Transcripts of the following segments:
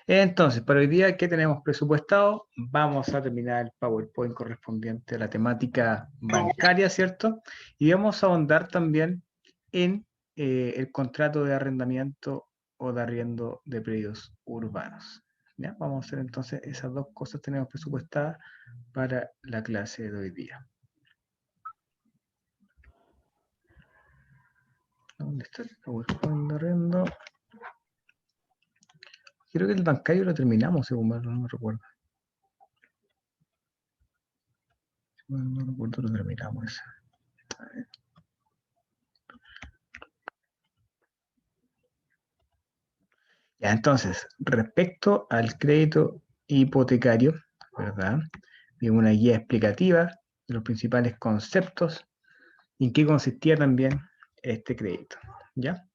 Entonces, para hoy día, ¿qué tenemos presupuestado? Vamos a terminar el PowerPoint correspondiente a la temática bancaria, ¿cierto? Y vamos a ahondar también en el contrato de arrendamiento o de arriendo de predios urbanos. ¿Ya? Vamos a hacer entonces esas dos cosas tenemos presupuestadas para la clase de hoy día. ¿Dónde está el PowerPoint de arriendo? Creo que el bancario lo terminamos, según mal no me recuerdo. No recuerdo, lo terminamos ese. Ya, entonces, respecto al crédito hipotecario, ¿verdad? Vimos una guía explicativa de los principales conceptos y en qué consistía también este crédito, ¿ya?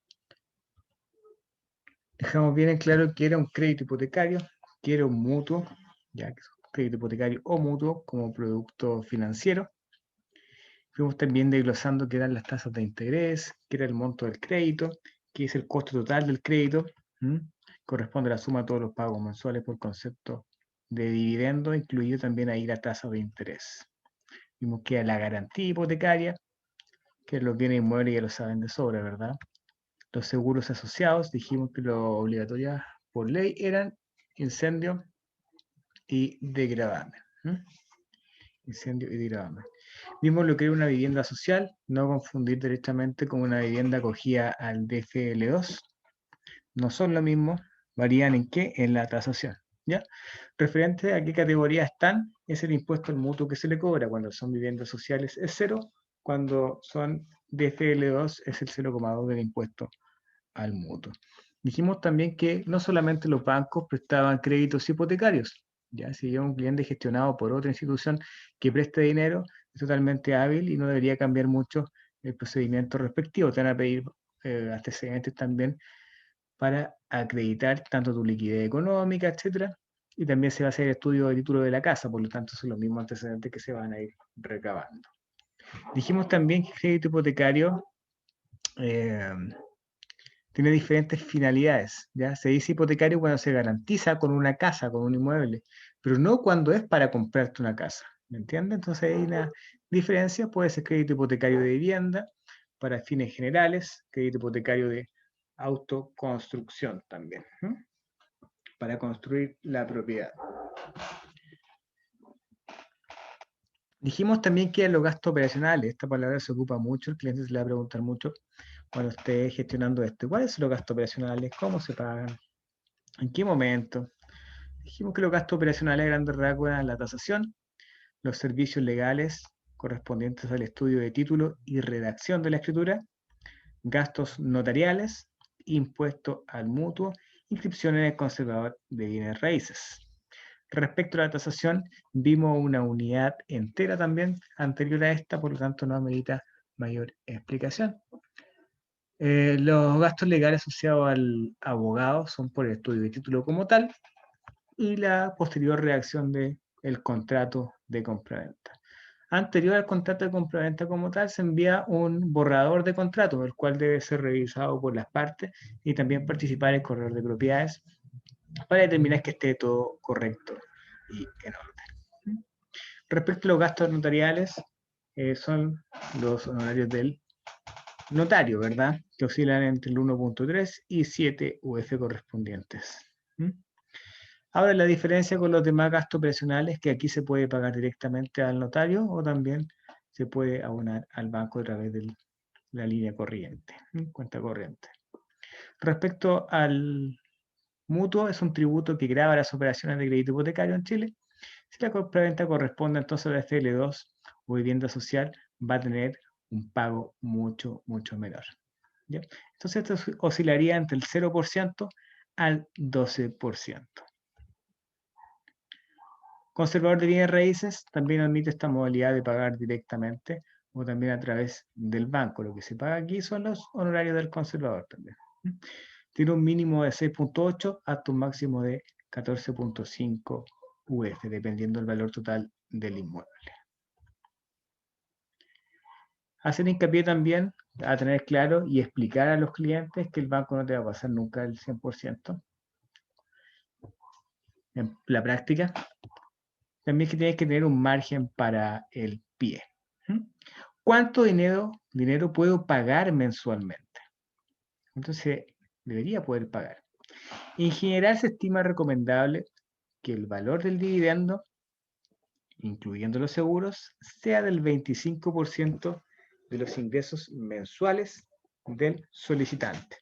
Dejamos bien en claro que era un crédito hipotecario, que era un mutuo, ya que es un crédito hipotecario o mutuo como producto financiero. Fuimos también desglosando qué eran las tasas de interés, qué era el monto del crédito, qué es el costo total del crédito. Corresponde a la suma de todos los pagos mensuales por concepto de dividendo, incluido también ahí la tasa de interés. Vimos que era la garantía hipotecaria, que los bienes inmuebles ya lo saben de sobra, ¿verdad? Los seguros asociados, dijimos que lo obligatorio por ley eran incendio y degradamen. Incendio y degradamen. Vimos lo que era una vivienda social, no confundir directamente con una vivienda acogida al DFL2. No son lo mismo, varían en qué, en la tasación. ¿Ya? Referente a qué categoría están, es el impuesto al mutuo que se le cobra. Cuando son viviendas sociales es 0, cuando son DFL2 es el 0,2 del impuesto al mutuo. Dijimos también que no solamente los bancos prestaban créditos hipotecarios, ya si hay un cliente gestionado por otra institución que preste dinero, es totalmente hábil y no debería cambiar mucho el procedimiento respectivo. Te van a pedir antecedentes también para acreditar tanto tu liquidez económica, etcétera, y también se va a hacer el estudio de título de la casa, por lo tanto son los mismos antecedentes que se van a ir recabando. Dijimos también que el crédito hipotecario tiene diferentes finalidades, ¿ya? Se dice hipotecario cuando se garantiza con una casa, con un inmueble, pero no cuando es para comprarte una casa, ¿me entiendes? Entonces hay una diferencia, puede ser crédito hipotecario de vivienda para fines generales, crédito hipotecario de autoconstrucción también, para construir la propiedad. Dijimos también que los gastos operacionales, esta palabra se ocupa mucho, el cliente se le va a preguntar mucho cuando esté gestionando esto. ¿Cuáles son los gastos operacionales? ¿Cómo se pagan? ¿En qué momento? Dijimos que los gastos operacionales a grandes rasgos eran la tasación, los servicios legales correspondientes al estudio de título y redacción de la escritura, gastos notariales, impuesto al mutuo, inscripción en el conservador de bienes raíces. Respecto a la tasación, vimos una unidad entera también anterior a esta, por lo tanto no amerita mayor explicación. Los gastos legales asociados al abogado son por el estudio de título como tal y la posterior redacción del contrato de compraventa. Anterior al contrato de compraventa como tal, se envía un borrador de contrato, el cual debe ser revisado por las partes y también participar el corredor de propiedades para determinar que esté todo correcto y en orden. Respecto a los gastos notariales, son los honorarios del notario, ¿verdad? Que oscilan entre el 1.3 y 7 UF correspondientes. Ahora, la diferencia con los demás gastos operacionales es que aquí se puede pagar directamente al notario o también se puede abonar al banco a través de la línea corriente, cuenta corriente. Respecto al mutuo, es un tributo que grava las operaciones de crédito hipotecario en Chile. Si la compraventa corresponde entonces a la FL2 o vivienda social, va a tener un pago mucho, mucho menor. ¿Ya? Entonces esto oscilaría entre el 0% al 12%. Conservador de bienes raíces también admite esta modalidad de pagar directamente o también a través del banco. Lo que se paga aquí son los honorarios del conservador también. Tiene un mínimo de 6.8 hasta un máximo de 14.5 UF, dependiendo del valor total del inmueble. Hacer hincapié también a tener claro y explicar a los clientes que el banco no te va a pasar nunca el 100%. En la práctica, también que tienes que tener un margen para el pie. ¿Cuánto dinero puedo pagar mensualmente? Entonces, debería poder pagar. En general, se estima recomendable que el valor del dividendo, incluyendo los seguros, sea del 25% de los ingresos mensuales del solicitante.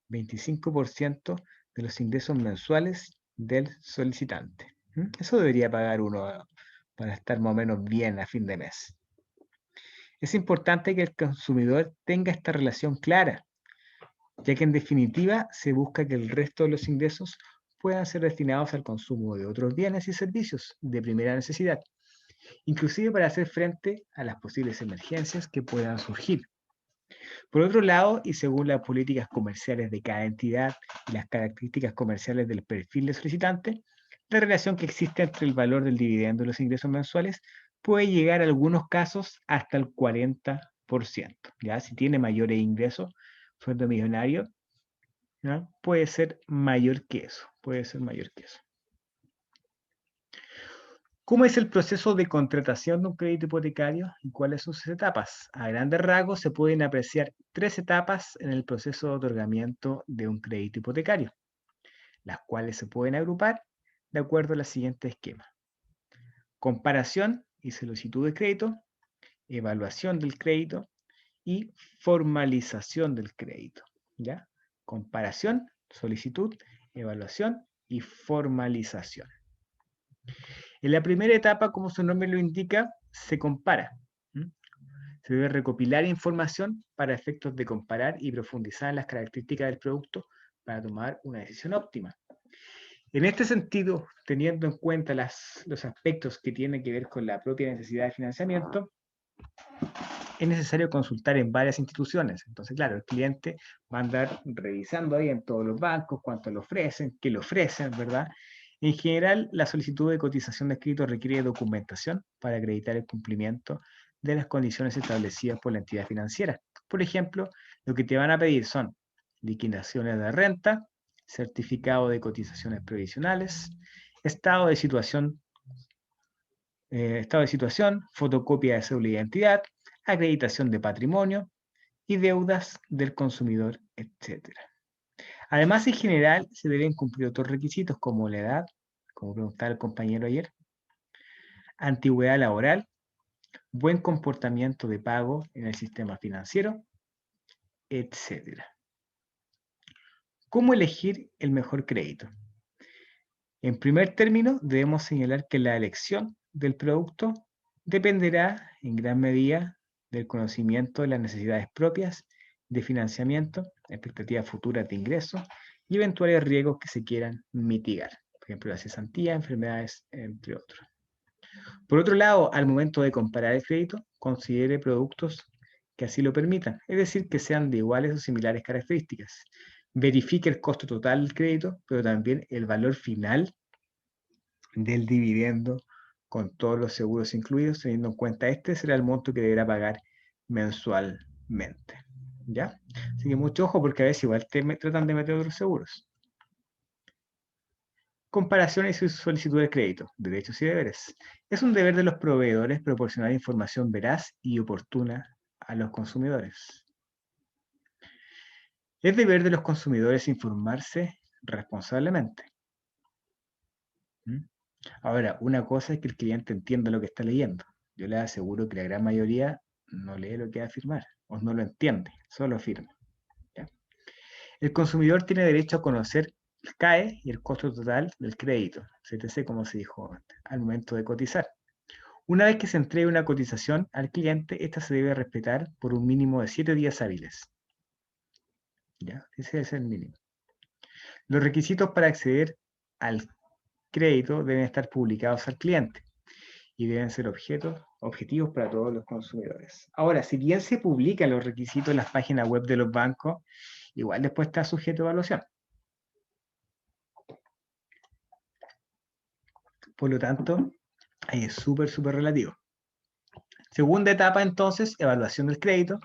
25% de los ingresos mensuales del solicitante. Eso debería pagar uno para estar más o menos bien a fin de mes. Es importante que el consumidor tenga esta relación clara, ya que en definitiva se busca que el resto de los ingresos puedan ser destinados al consumo de otros bienes y servicios de primera necesidad, inclusive para hacer frente a las posibles emergencias que puedan surgir. Por otro lado, y según las políticas comerciales de cada entidad y las características comerciales del perfil de solicitante, la relación que existe entre el valor del dividendo y los ingresos mensuales puede llegar en algunos casos hasta el 40%. ¿Ya? Si tiene mayores ingresos, sueldo millonario, ¿ya? Puede ser mayor que eso. Puede ser mayor que eso. ¿Cómo es el proceso de contratación de un crédito hipotecario y cuáles son sus etapas? A grandes rasgos se pueden apreciar 3 etapas en el proceso de otorgamiento de un crédito hipotecario, las cuales se pueden agrupar de acuerdo al siguiente esquema. Comparación y solicitud de crédito, evaluación del crédito y formalización del crédito. ¿Ya? Comparación, solicitud, evaluación y formalización. En la primera etapa, como su nombre lo indica, se compara. Se debe recopilar información para efectos de comparar y profundizar en las características del producto para tomar una decisión óptima. En este sentido, teniendo en cuenta los aspectos que tienen que ver con la propia necesidad de financiamiento, es necesario consultar en varias instituciones. Entonces, claro, el cliente va a andar revisando ahí en todos los bancos cuánto le ofrecen, qué le ofrecen, ¿verdad? En general, la solicitud de cotización de escrito requiere documentación para acreditar el cumplimiento de las condiciones establecidas por la entidad financiera. Por ejemplo, lo que te van a pedir son liquidaciones de renta, certificado de cotizaciones previsionales, estado de situación, fotocopia de cédula de identidad, acreditación de patrimonio y deudas del consumidor, etc. Además, en general, se deben cumplir otros requisitos como la edad, como preguntaba el compañero ayer, antigüedad laboral, buen comportamiento de pago en el sistema financiero, etc. ¿Cómo elegir el mejor crédito? En primer término, debemos señalar que la elección del producto dependerá en gran medida del conocimiento de las necesidades propias de financiamiento, expectativas futuras de ingresos y eventuales riesgos que se quieran mitigar. Por ejemplo, la cesantía, enfermedades, entre otros. Por otro lado, al momento de comparar el crédito, considere productos que así lo permitan, es decir, que sean de iguales o similares características. Verifique el costo total del crédito, pero también el valor final del dividendo con todos los seguros incluidos, teniendo en cuenta este será el monto que deberá pagar mensualmente. ¿Ya? Así que mucho ojo porque a veces igual tratan de meter otros seguros. Comparaciones y solicitud de crédito, derechos y deberes. Es un deber de los proveedores proporcionar información veraz y oportuna a los consumidores. Es deber de los consumidores informarse responsablemente. Ahora, una cosa es que el cliente entienda lo que está leyendo. Yo le aseguro que la gran mayoría no lee lo que va a firmar o no lo entiende, solo firma. ¿Ya? El consumidor tiene derecho a conocer el CAE y el costo total del crédito, CTC, como se dijo antes, al momento de cotizar. Una vez que se entregue una cotización al cliente, esta se debe respetar por un mínimo de 7 días hábiles. ¿Ya? Ese es el mínimo. Los requisitos para acceder al crédito deben estar publicados al cliente y deben ser objetivos para todos los consumidores. Ahora, si bien se publican los requisitos en las páginas web de los bancos, igual después está sujeto a evaluación. Por lo tanto, ahí es súper relativo. Segunda etapa, entonces, evaluación del crédito.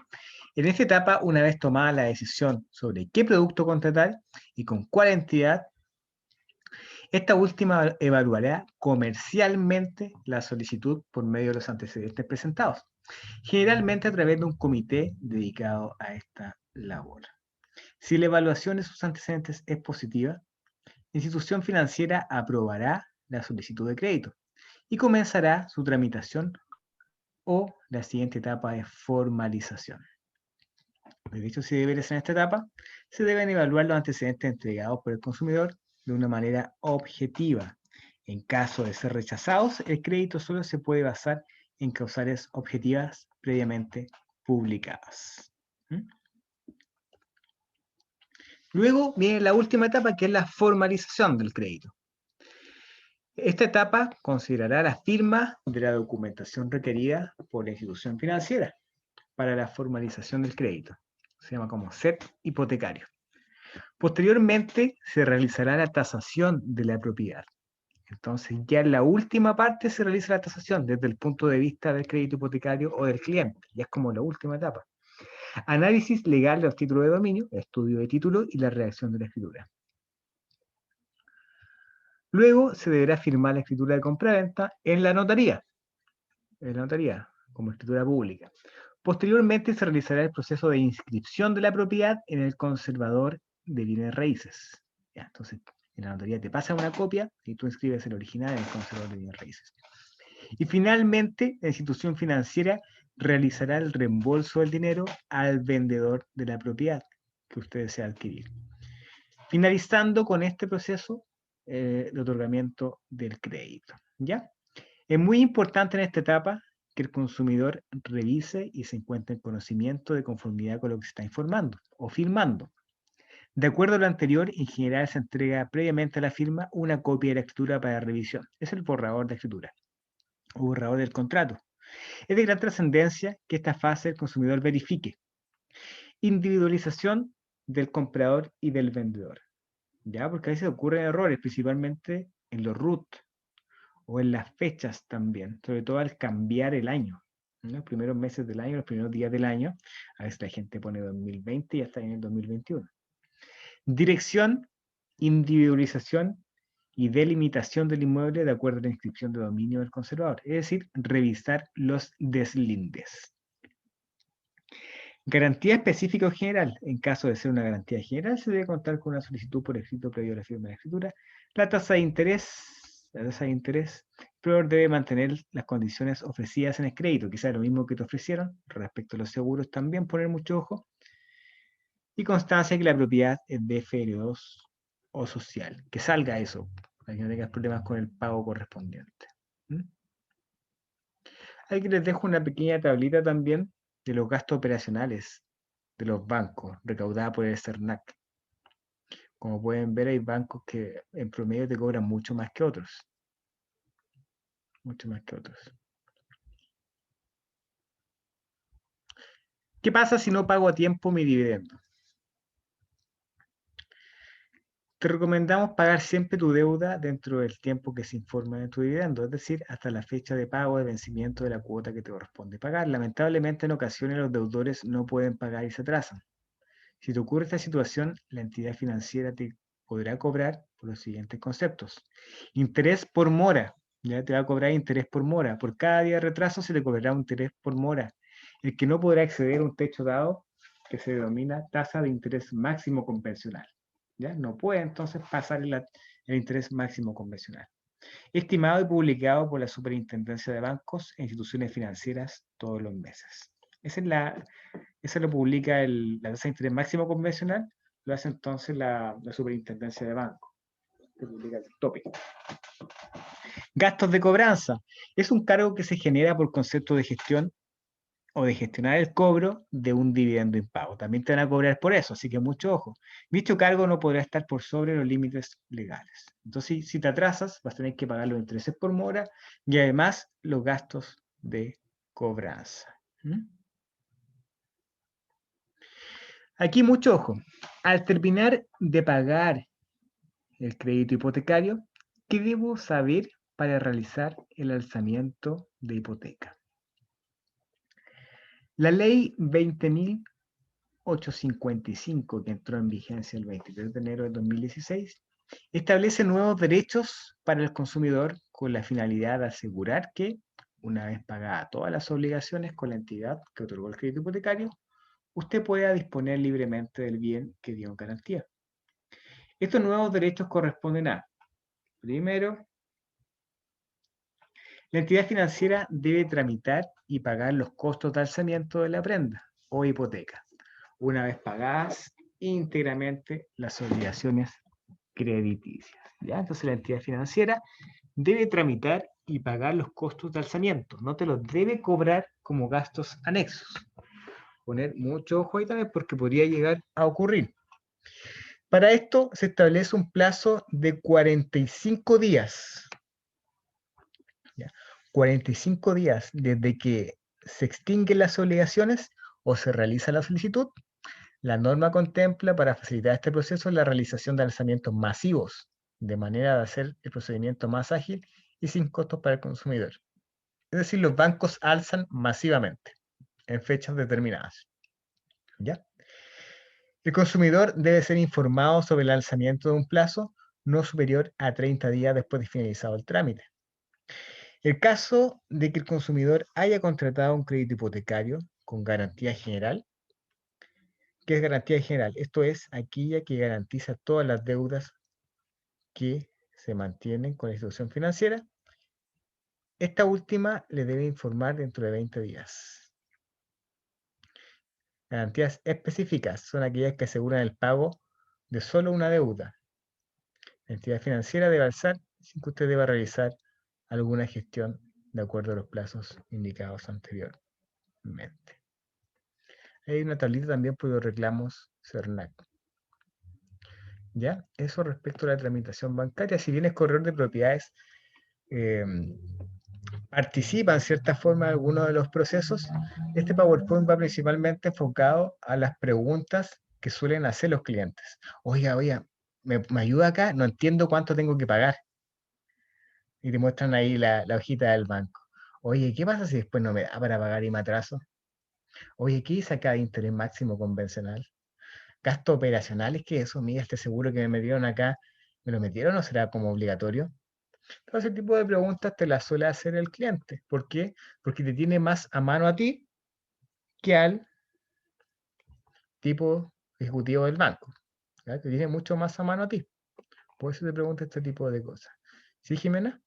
En esta etapa, una vez tomada la decisión sobre qué producto contratar y con cuál entidad, esta última evaluará comercialmente la solicitud por medio de los antecedentes presentados, generalmente a través de un comité dedicado a esta labor. Si la evaluación de sus antecedentes es positiva, la institución financiera aprobará la solicitud de crédito y comenzará su tramitación o la siguiente etapa de formalización. Los derechos y deberes en esta etapa se deben evaluar los antecedentes entregados por el consumidor de una manera objetiva. En caso de ser rechazados, el crédito solo se puede basar en causales objetivas previamente publicadas. Luego viene la última etapa, que es la formalización del crédito. Esta etapa considerará la firma de la documentación requerida por la institución financiera para la formalización del crédito. Se llama como set hipotecario. Posteriormente se realizará la tasación de la propiedad. Entonces ya en la última parte se realiza la tasación desde el punto de vista del crédito hipotecario o del cliente. Ya es como la última etapa. Análisis legal de los títulos de dominio, estudio de título y la redacción de la escritura. Luego se deberá firmar la escritura de compraventa en la notaría, como escritura pública. Posteriormente se realizará el proceso de inscripción de la propiedad en el conservador de bienes raíces. Ya, entonces, en la notaría te pasa una copia y tú inscribes el original en el conservador de bienes raíces. Y finalmente, la institución financiera realizará el reembolso del dinero al vendedor de la propiedad que usted desea adquirir. Finalizando con este proceso de otorgamiento del crédito. ¿Ya? Es muy importante en esta etapa que el consumidor revise y se encuentre en conocimiento de conformidad con lo que se está informando o firmando. De acuerdo a lo anterior, en general se entrega previamente a la firma una copia de la escritura para revisión. Es el borrador de escritura o borrador del contrato. Es de gran trascendencia que esta fase el consumidor verifique. Individualización del comprador y del vendedor. ¿Ya? Porque a veces ocurren errores, principalmente en los RUT o en las fechas también, sobre todo al cambiar el año. Los primeros meses del año, los primeros días del año, a veces la gente pone 2020 y ya está en el 2021. Dirección, individualización y delimitación del inmueble de acuerdo a la inscripción de dominio del conservador, es decir, revisar los deslindes. Garantía específica o general. En caso de ser una garantía general, se debe contar con una solicitud por escrito previo a la firma de la escritura. La tasa de interés, el proveedor debe mantener las condiciones ofrecidas en el crédito, quizás lo mismo que te ofrecieron. Respecto a los seguros, también poner mucho ojo. Y constancia que la propiedad es de FL2 o social. Que salga eso, para que no tengas problemas con el pago correspondiente. Aquí les dejo una pequeña tablita también de los gastos operacionales de los bancos, recaudada por el CERNAC. Como pueden ver, hay bancos que en promedio te cobran mucho más que otros. Mucho más que otros. ¿Qué pasa si no pago a tiempo mi dividendo? Te recomendamos pagar siempre tu deuda dentro del tiempo que se informa de tu dividendo, es decir, hasta la fecha de pago de vencimiento de la cuota que te corresponde pagar. Lamentablemente, en ocasiones los deudores no pueden pagar y se atrasan. Si te ocurre esta situación, la entidad financiera te podrá cobrar por los siguientes conceptos. Interés por mora. Ya te va a cobrar interés por mora. Por cada día de retraso se le cobrará un interés por mora. El que no podrá exceder un techo dado que se denomina tasa de interés máximo convencional. ¿Ya? No puede entonces pasar el interés máximo convencional. Estimado y publicado por la Superintendencia de Bancos e Instituciones Financieras todos los meses. Esa lo publica la tasa de interés máximo convencional, lo hace entonces la Superintendencia de Bancos, que publica el tope. Gastos de cobranza. Es un cargo que se genera por concepto de gestión o de gestionar el cobro de un dividendo impago. También te van a cobrar por eso, así que mucho ojo. Dicho cargo no podrá estar por sobre los límites legales. Entonces, si te atrasas, vas a tener que pagar los intereses por mora y además los gastos de cobranza. Aquí mucho ojo. Al terminar de pagar el crédito hipotecario, ¿qué debo saber para realizar el alzamiento de hipoteca? La ley 20.855, que entró en vigencia el 23 de enero de 2016, establece nuevos derechos para el consumidor con la finalidad de asegurar que, una vez pagadas todas las obligaciones con la entidad que otorgó el crédito hipotecario, usted pueda disponer libremente del bien que dio en garantía. Estos nuevos derechos corresponden a, primero, la entidad financiera debe tramitar y pagar los costos de alzamiento de la prenda o hipoteca, una vez pagadas íntegramente las obligaciones crediticias. ¿Ya? Entonces la entidad financiera debe tramitar y pagar los costos de alzamiento, no te los debe cobrar como gastos anexos. Poner mucho ojo ahí también porque podría llegar a ocurrir. Para esto se establece un plazo de 45 días. ¿Ya? 45 días desde que se extinguen las obligaciones o se realiza la solicitud. La norma contempla para facilitar este proceso la realización de alzamientos masivos, de manera de hacer el procedimiento más ágil y sin costos para el consumidor. Es decir, los bancos alzan masivamente en fechas determinadas. ¿Ya? El consumidor debe ser informado sobre el alzamiento de un plazo no superior a 30 días después de finalizado el trámite. El caso de que el consumidor haya contratado un crédito hipotecario con garantía general. ¿Qué es garantía general? Esto es aquella que garantiza todas las deudas que se mantienen con la institución financiera. Esta última le debe informar dentro de 20 días. Garantías específicas son aquellas que aseguran el pago de solo una deuda. La entidad financiera debe alzar sin que usted deba realizar alguna gestión de acuerdo a los plazos indicados anteriormente. Hay una tablita también por los reclamos CERNAC. ¿Ya? Eso respecto a la tramitación bancaria. Si bien es corredor de propiedades, participa en cierta forma en algunos de los procesos, este PowerPoint va principalmente enfocado a las preguntas que suelen hacer los clientes. Oiga, ¿me ayuda acá? No entiendo cuánto tengo que pagar. Y te muestran ahí la hojita del banco. Oye, ¿qué pasa si después no me da para pagar y me atraso? Oye, ¿qué dice acá de interés máximo convencional? Gastos operacionales, ¿qué es eso? Mira, este seguro que me metieron acá, ¿me lo metieron o será como obligatorio? Todo ese tipo de preguntas te las suele hacer el cliente. ¿Por qué? Porque te tiene más a mano a ti que al tipo ejecutivo del banco. ¿Ya? Te tiene mucho más a mano a ti. Por eso te pregunto este tipo de cosas. ¿Sí, Jimena?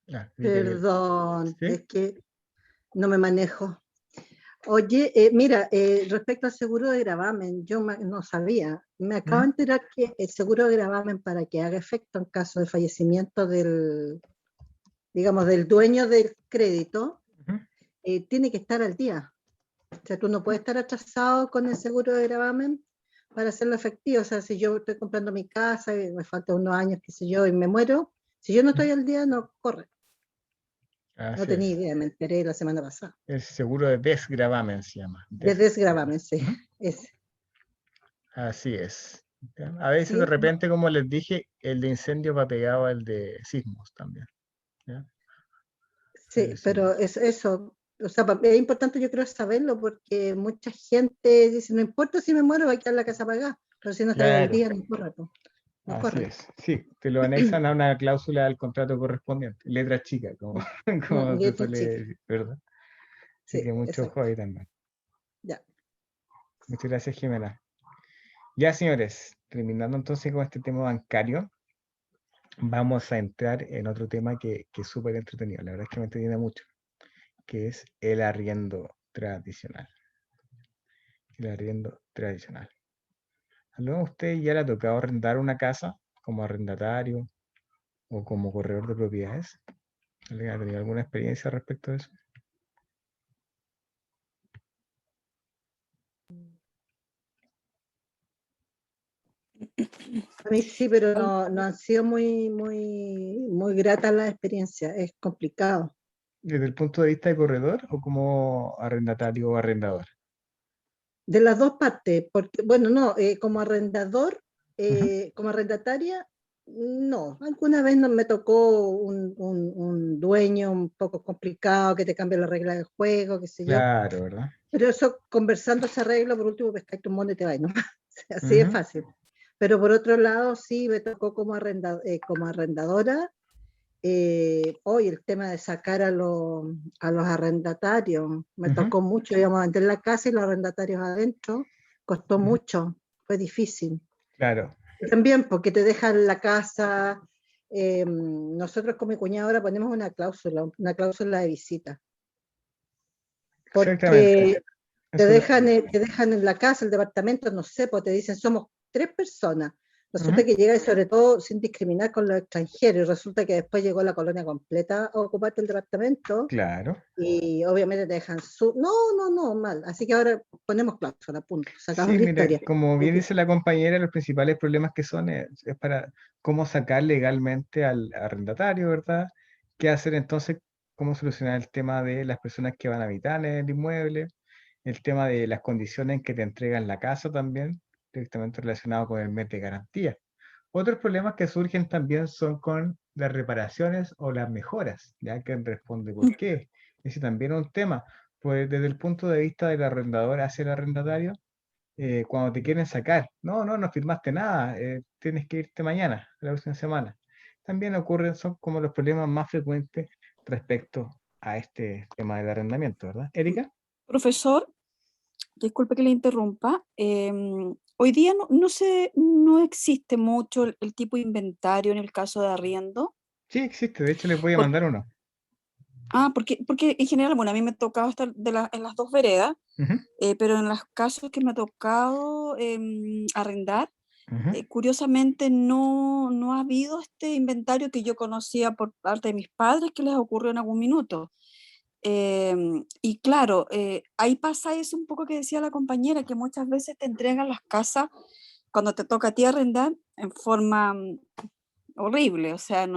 Vi que Perdón, ¿sí? es que no me manejo. Oye, mira, respecto al seguro de gravamen, yo no sabía. Me acabo de enterar que el seguro de gravamen, para que haga efecto en caso de fallecimiento del, digamos, del dueño del crédito, tiene que estar al día. O sea, tú no puedes estar atrasado con el seguro de gravamen para hacerlo efectivo. O sea, si yo estoy comprando mi casa y me faltan unos años, qué sé yo, y me muero, si yo no estoy al día, no corre. No Así tenía es. idea, me enteré la semana pasada. El seguro de desgravamen se llama. De desgravamen, sí. Ese. Así es. ¿Ya? A veces de Sí, no, repente, como les dije, el de incendio va pegado al de sismos también. ¿Ya? sí, pero es eso. O sea, es importante, yo creo, saberlo, porque mucha gente dice, no importa si me muero, va a quedar la casa pagada, pero si no está al Claro, día, no corre, po. No así corre. es. Sí, te lo anexan a una cláusula del contrato correspondiente. Letra chica, como, como se Letra suele chica. decir, ¿verdad? Así Sí, que mucho ojo exacto. ahí también. Ya. Muchas gracias, Jimena. Ya, señores, terminando entonces con este tema bancario, vamos a entrar en otro tema que es súper entretenido. La verdad es que me entretiene mucho, que es el arriendo tradicional. El arriendo tradicional. ¿A usted ya le ha tocado arrendar una casa como arrendatario o como corredor de propiedades? ¿Ha tenido alguna experiencia respecto a eso? A mí sí, pero no han sido muy gratas las experiencias. Es complicado. ¿Desde el punto de vista de corredor o como arrendatario o arrendador? De las dos partes, porque, bueno, no, como arrendador, Como arrendataria, no. Alguna vez me tocó un dueño un poco complicado que te cambia la regla del juego, qué sé yo. Claro, ¿verdad? Pero eso, conversando se arregla, por último pescáis tu mono y te vas, ¿no? Así es Ujú. fácil. Pero por otro lado, sí me tocó como arrendadora. Hoy el tema de sacar a los arrendatarios, me Ujú. tocó mucho, íbamos a vender la casa y los arrendatarios adentro, costó Ujú. mucho, fue difícil. Claro, También porque te dejan la casa, nosotros con mi cuñado ahora ponemos una cláusula de visita, exactamente. porque Eso mismo. te dejan en la casa, el departamento, no sé, pues te dicen somos 3 personas. Resulta Ujú. que llega, y sobre todo sin discriminar con los extranjeros, y resulta que después llegó la colonia completa a ocuparte el departamento Claro. y obviamente te dejan no, mal. Así que ahora ponemos cláusula, punto, sacamos Sí, la mira, historia. como bien dice la compañera, los principales problemas que son es para cómo sacar legalmente al arrendatario, ¿verdad? ¿Qué hacer entonces? ¿Cómo solucionar el tema de las personas que van a habitar en el inmueble? El tema de las condiciones en que te entregan la casa también, directamente relacionado con el mes de garantía. Otros problemas que surgen también son con las reparaciones o las mejoras, ya que responde por qué. Ese también es un tema, pues desde el punto de vista del arrendador hacia el arrendatario, cuando te quieren sacar, no firmaste nada, tienes que irte mañana, la próxima semana. También ocurren, son como los problemas más frecuentes respecto a este tema del arrendamiento, ¿verdad? Erika. Profesor, disculpe que le interrumpa. Hoy día no existe mucho el tipo de inventario en el caso de arriendo. Sí, existe, de hecho les voy a mandar uno. Porque en general, bueno, a mí me ha tocado estar en las dos veredas, Ujú. pero en los casos que me ha tocado arrendar, Ujú. curiosamente no ha habido este inventario que yo conocía por parte de mis padres que les ocurrió en algún minuto. Y claro, ahí pasa eso un poco que decía la compañera, que muchas veces te entregan las casas cuando te toca a ti arrendar en forma horrible, o sea,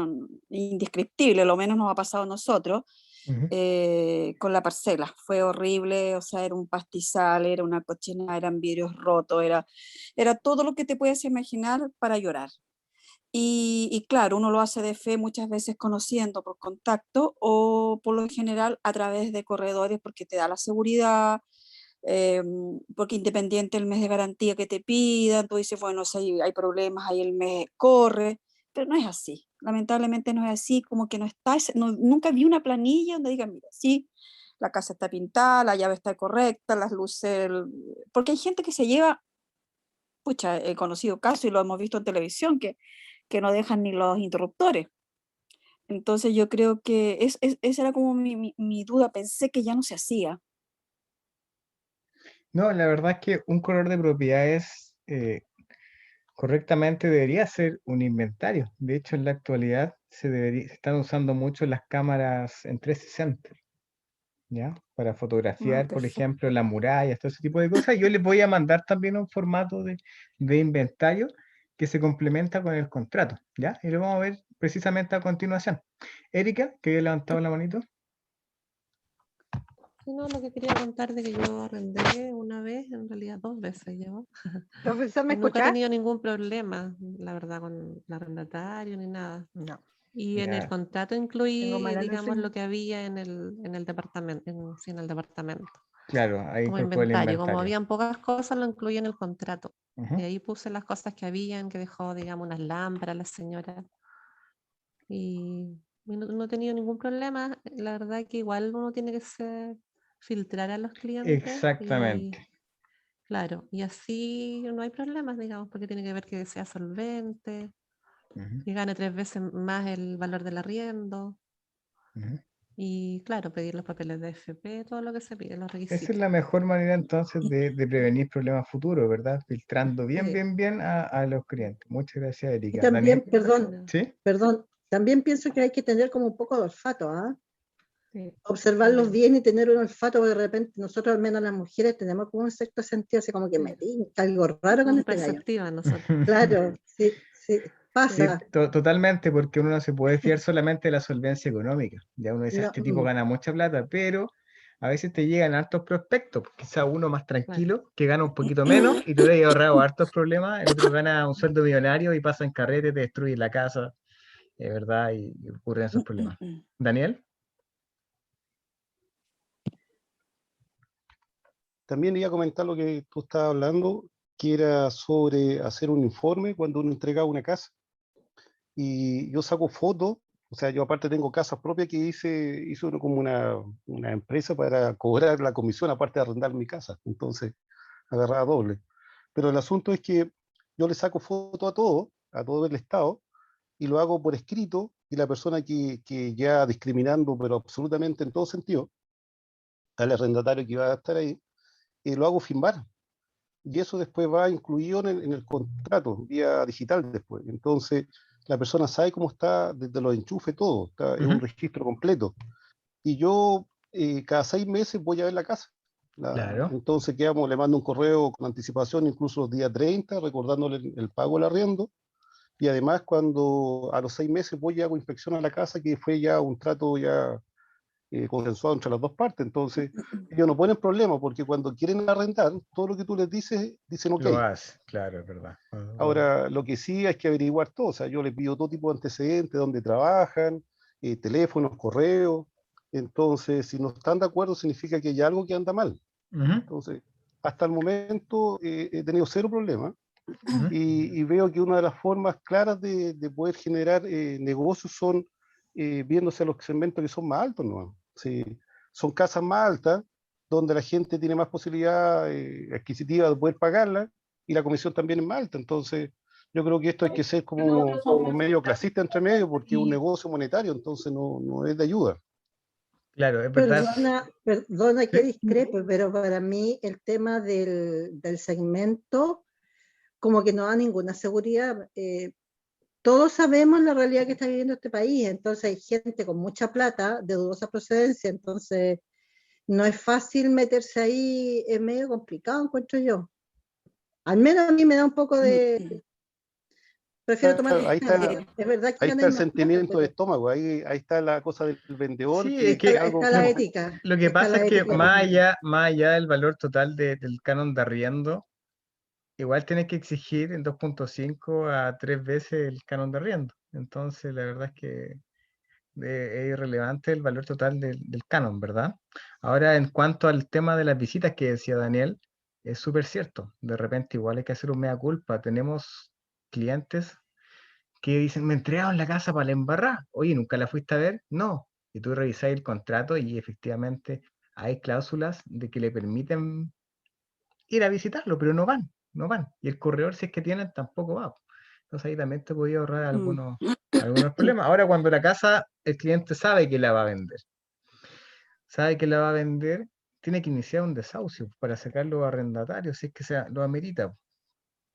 indescriptible, lo menos nos ha pasado a nosotros Ujú. con la parcela. Fue horrible, o sea, era un pastizal, era una cochina, eran vidrios rotos, era todo lo que te puedes imaginar para llorar. Y claro, uno lo hace de fe muchas veces conociendo por contacto o por lo general a través de corredores porque te da la seguridad, porque independiente del mes de garantía que te pidan, tú dices, bueno, si hay problemas, ahí el mes corre, pero no es así. Lamentablemente no es así, como que no está, nunca vi una planilla donde diga, mira, sí, la casa está pintada, la llave está correcta, las luces, porque hay gente que se lleva, pucha, he conocido casos y lo hemos visto en televisión, que no dejan ni los interruptores. Entonces yo creo que esa era como mi duda, pensé que ya no se hacía. No, la verdad es que un corredor de propiedades correctamente debería ser un inventario. De hecho, en la actualidad se están usando mucho las cámaras en 360, ¿ya? Para fotografiar, por Perfecto. ejemplo, las murallas, todo ese tipo de cosas. Yo les voy a mandar también un formato de inventario que se complementa con el contrato, ¿ya? Y lo vamos a ver precisamente a continuación. Erika, que había levantado la manito. Sí, no, lo que quería contar de que yo arrendé una vez, en realidad 2 veces yo. Profesor, ¿me Y nunca he escuchás? tenido ningún problema, la verdad, con el arrendatario ni nada. No, Y en el Ya, contrato tengo incluí, mala digamos, señal. lo que había en el departamento, sí, en el departamento, claro, ahí como incorporé el inventario. Como inventario. habían pocas cosas, lo incluí en el contrato. Ujú. Y ahí puse las cosas que habían, que dejó, digamos, unas lámparas la señora. Y no he tenido ningún problema. La verdad que igual uno tiene que filtrar a los clientes y Exactamente. claro, y así no hay problemas, digamos, porque tiene que ver que sea solvente, Ujú. que gane 3 veces más el valor del arriendo Ujú. y claro, pedir los papeles de FP, todo lo que se pide, los Esa es requisitos. la mejor manera entonces de prevenir problemas futuros, ¿verdad? Filtrando bien, Sí, bien, bien a los clientes. Muchas gracias, y Erika. también, Daniel, perdón, no, ¿sí? también pienso que hay que tener como un poco de olfato, ¿ah? sí, Observarlos también. bien y tener un olfato, porque de repente nosotros, al menos las mujeres, tenemos como un sexto sentido, así como que me Sí. tinca algo raro con Somos este gallo. perceptivas nosotros. Claro, sí, sí, Sí, Sí, pasa. totalmente, porque uno no se puede fiar solamente de la solvencia económica. Ya uno dice, No, este tipo gana mucha plata, pero a veces te llegan hartos prospectos, quizá uno más tranquilo, que gana un poquito menos y tú le has ahorrado hartos problemas, el otro gana un sueldo millonario y pasa en carrete, te destruye la casa, es verdad, y ocurren esos problemas. Daniel. También iba a comentar lo que tú estabas hablando, que era sobre hacer un informe cuando uno entrega una casa. Y yo saco fotos, o sea, yo aparte tengo casas propias que hice como una empresa para cobrar la comisión aparte de arrendar mi casa. Entonces, agarraba doble. Pero el asunto es que yo le saco foto a todo el Estado, y lo hago por escrito, y la persona que ya discriminando, pero absolutamente en todo sentido, al arrendatario que va a estar ahí, lo hago firmar. Y eso después va incluido en el contrato, vía digital después. Entonces, la persona sabe cómo está desde los enchufes, todo. Es un registro completo. Y yo cada 6 meses voy a ver la casa. Claro. Entonces le mando un correo con anticipación, incluso los días 30, recordándole el pago del arriendo. Y además, cuando a los 6 meses voy y hago inspección a la casa, que fue ya un trato ya consensuado entre las dos partes. Entonces, ellos no ponen problema, porque cuando quieren arrendar, todo lo que tú les dices, dicen ok. Lo haces, claro, es verdad. Ahora, lo que sí hay que averiguar todo, o sea, yo les pido todo tipo de antecedentes, dónde trabajan, teléfonos, correos. Entonces, si no están de acuerdo, significa que hay algo que anda mal. Entonces, hasta el momento he tenido 0 problemas. Y veo que una de las formas claras de poder generar negocios son viéndose los segmentos que son más altos, ¿no? Sí, son casas más altas, donde la gente tiene más posibilidad adquisitiva de poder pagarla, y la comisión también es más alta. Entonces, yo creo que esto hay que ser como un medio clasista entre medio, porque es un negocio monetario, entonces no es de ayuda. Claro, es verdad. Perdona que discrepe, pero para mí el tema del segmento como que no da ninguna seguridad. Todos sabemos la realidad que está viviendo este país, entonces hay gente con mucha plata, de dudosa procedencia, entonces no es fácil meterse ahí, es medio complicado, encuentro yo. Al menos a mí me da un poco de... Prefiero tomar... Ahí es verdad que ahí está el más sentimiento plata, de estómago, ahí está la cosa del vendedor, Sí, que es que es algo está la ética. lo que pasa es que más ética. allá del valor total del canon de arriendo, igual tienes que exigir en 2.5 a 3 veces el canon de arriendo. Entonces, la verdad es que es irrelevante el valor total del canon, ¿verdad? Ahora, en cuanto al tema de las visitas que decía Daniel, es súper cierto. De repente, igual hay que hacer un mea culpa. Tenemos clientes que dicen, me entregaron la casa para la embarrada. Oye, ¿nunca la fuiste a ver? No. Y tú revisas el contrato y efectivamente hay cláusulas de que le permiten ir a visitarlo, pero no van. Y el corredor, si es que tienen, tampoco va. Entonces ahí también te podía ahorrar algunos problemas. Ahora, cuando la casa, el cliente sabe que la va a vender, tiene que iniciar un desahucio para sacar los arrendatarios, si es que lo amerita,